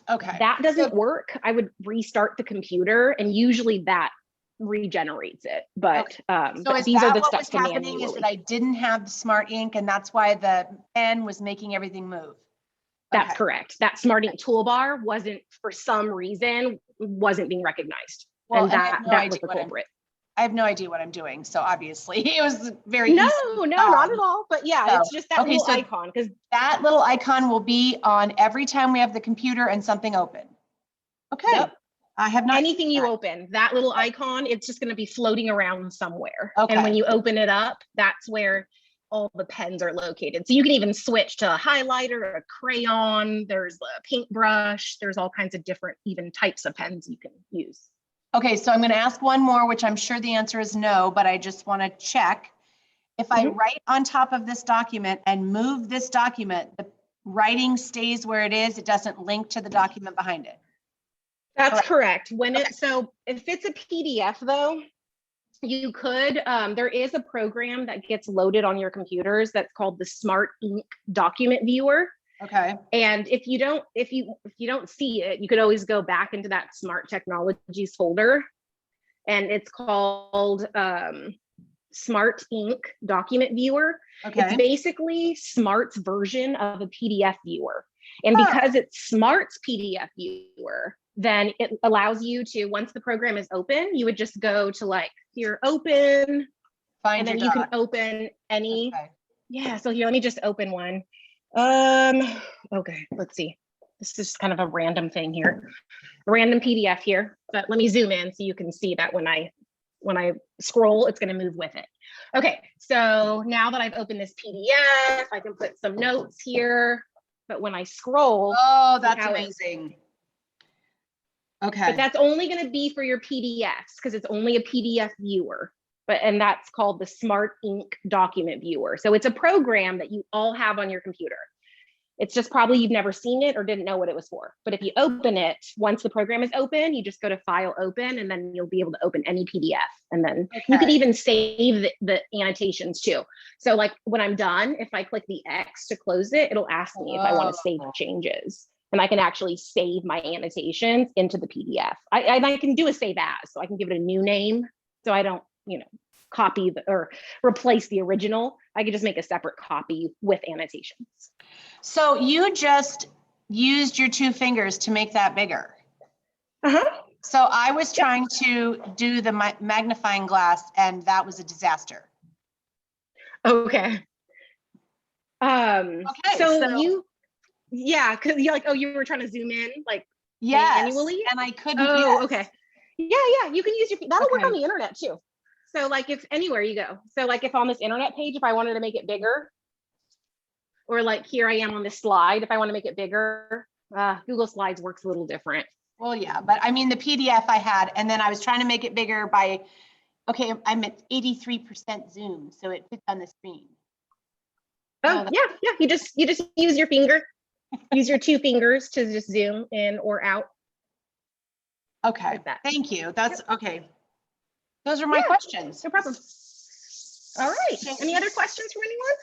Okay. That doesn't work. I would restart the computer, and usually that regenerates it. But, so but these are the steps to happening manually. is that I didn't have the Smart Ink, and that's why the pen was making everything move. That's correct. That Smart Ink toolbar wasn't, for some reason, wasn't being recognized. Well, and that was the culprit. I have no idea what I'm doing. So obviously it was very No, easy. not at all. But yeah, so, it's just that little icon, because that little icon will be on every time we have the computer and something open. Okay. Yep. I have not anything you open, that little icon, it's just going to be floating around somewhere. Okay. And when you open it up, that's where all the pens are located. So you can even switch to a highlighter, a crayon, there's a paintbrush, there's all kinds of different even types of pens you can use. Okay, so I'm going to ask one more, which I'm sure the answer is no, but I just want to check. If I write on top of this document and move this document, the writing stays where it is. It doesn't link to the document behind it. That's correct. When so if it's a PDF though, you could, there is a program that gets loaded on your computers that's called the Smart Ink Document Viewer. Okay, And if you don't see it, you could always go back into that Smart Technologies folder, and it's called Smart Ink Document Viewer. It's okay. basically Smart's version of a PDF viewer. And Oh. because it's Smart's PDF viewer, then it allows you to, once the program is open, you would just go to like here, open, Find and then your you can doc. open any. Okay. Yeah, so here, let me just open one. Okay, let's see. This is kind of a random thing here. A random PDF here, but let me zoom in so you can see that when I scroll, it's gonna move with it. Okay, so now that I've opened this PDF, I can put some notes here, but when I scroll, Oh, that's how it- amazing. but Okay, that's only gonna be for your PDFs because it's only a PDF viewer. And that's called the Smart Ink Document Viewer. So it's a program that you all have on your computer. It's just probably you've never seen it or didn't know what it was for. But if you open it, once the program is open, you just go to File, Open, and then you'll be able to open any PDF. And then you could Okay. even save the annotations too. So like when I'm done, if I click the X to close it, it'll ask me if I want to save Oh. changes. And I can actually save my annotations into the PDF. I can do a save as, so I can give it a new name. So I don't, copy or replace the original. I could just make a separate copy with annotations. so you just used your 2 fingers to make that bigger. Uh-huh. So I was trying to do the magnifying glass and that was a disaster. Okay. Okay, So so- because you're like, oh, you were trying to zoom in, like, Yes, manually? and I couldn't. oh, yes. okay. Yeah, you can use that'll work Okay. on the internet too. So like if anywhere you go. So like if on this internet page, if I wanted to make it bigger, or like here I am on this slide, if I want to make it bigger, Google Slides works a little different. Well, yeah, but I mean, the PDF I had, and then I was trying to make it bigger by, okay, I'm at 83% zoom, so it fits on the screen. Oh, Oh, yeah. You just use your finger, use your 2 fingers to just zoom in or out. Okay, Like that. thank you. That's okay. Those are my Yeah. questions. No problem. All right. Any other questions from anyone?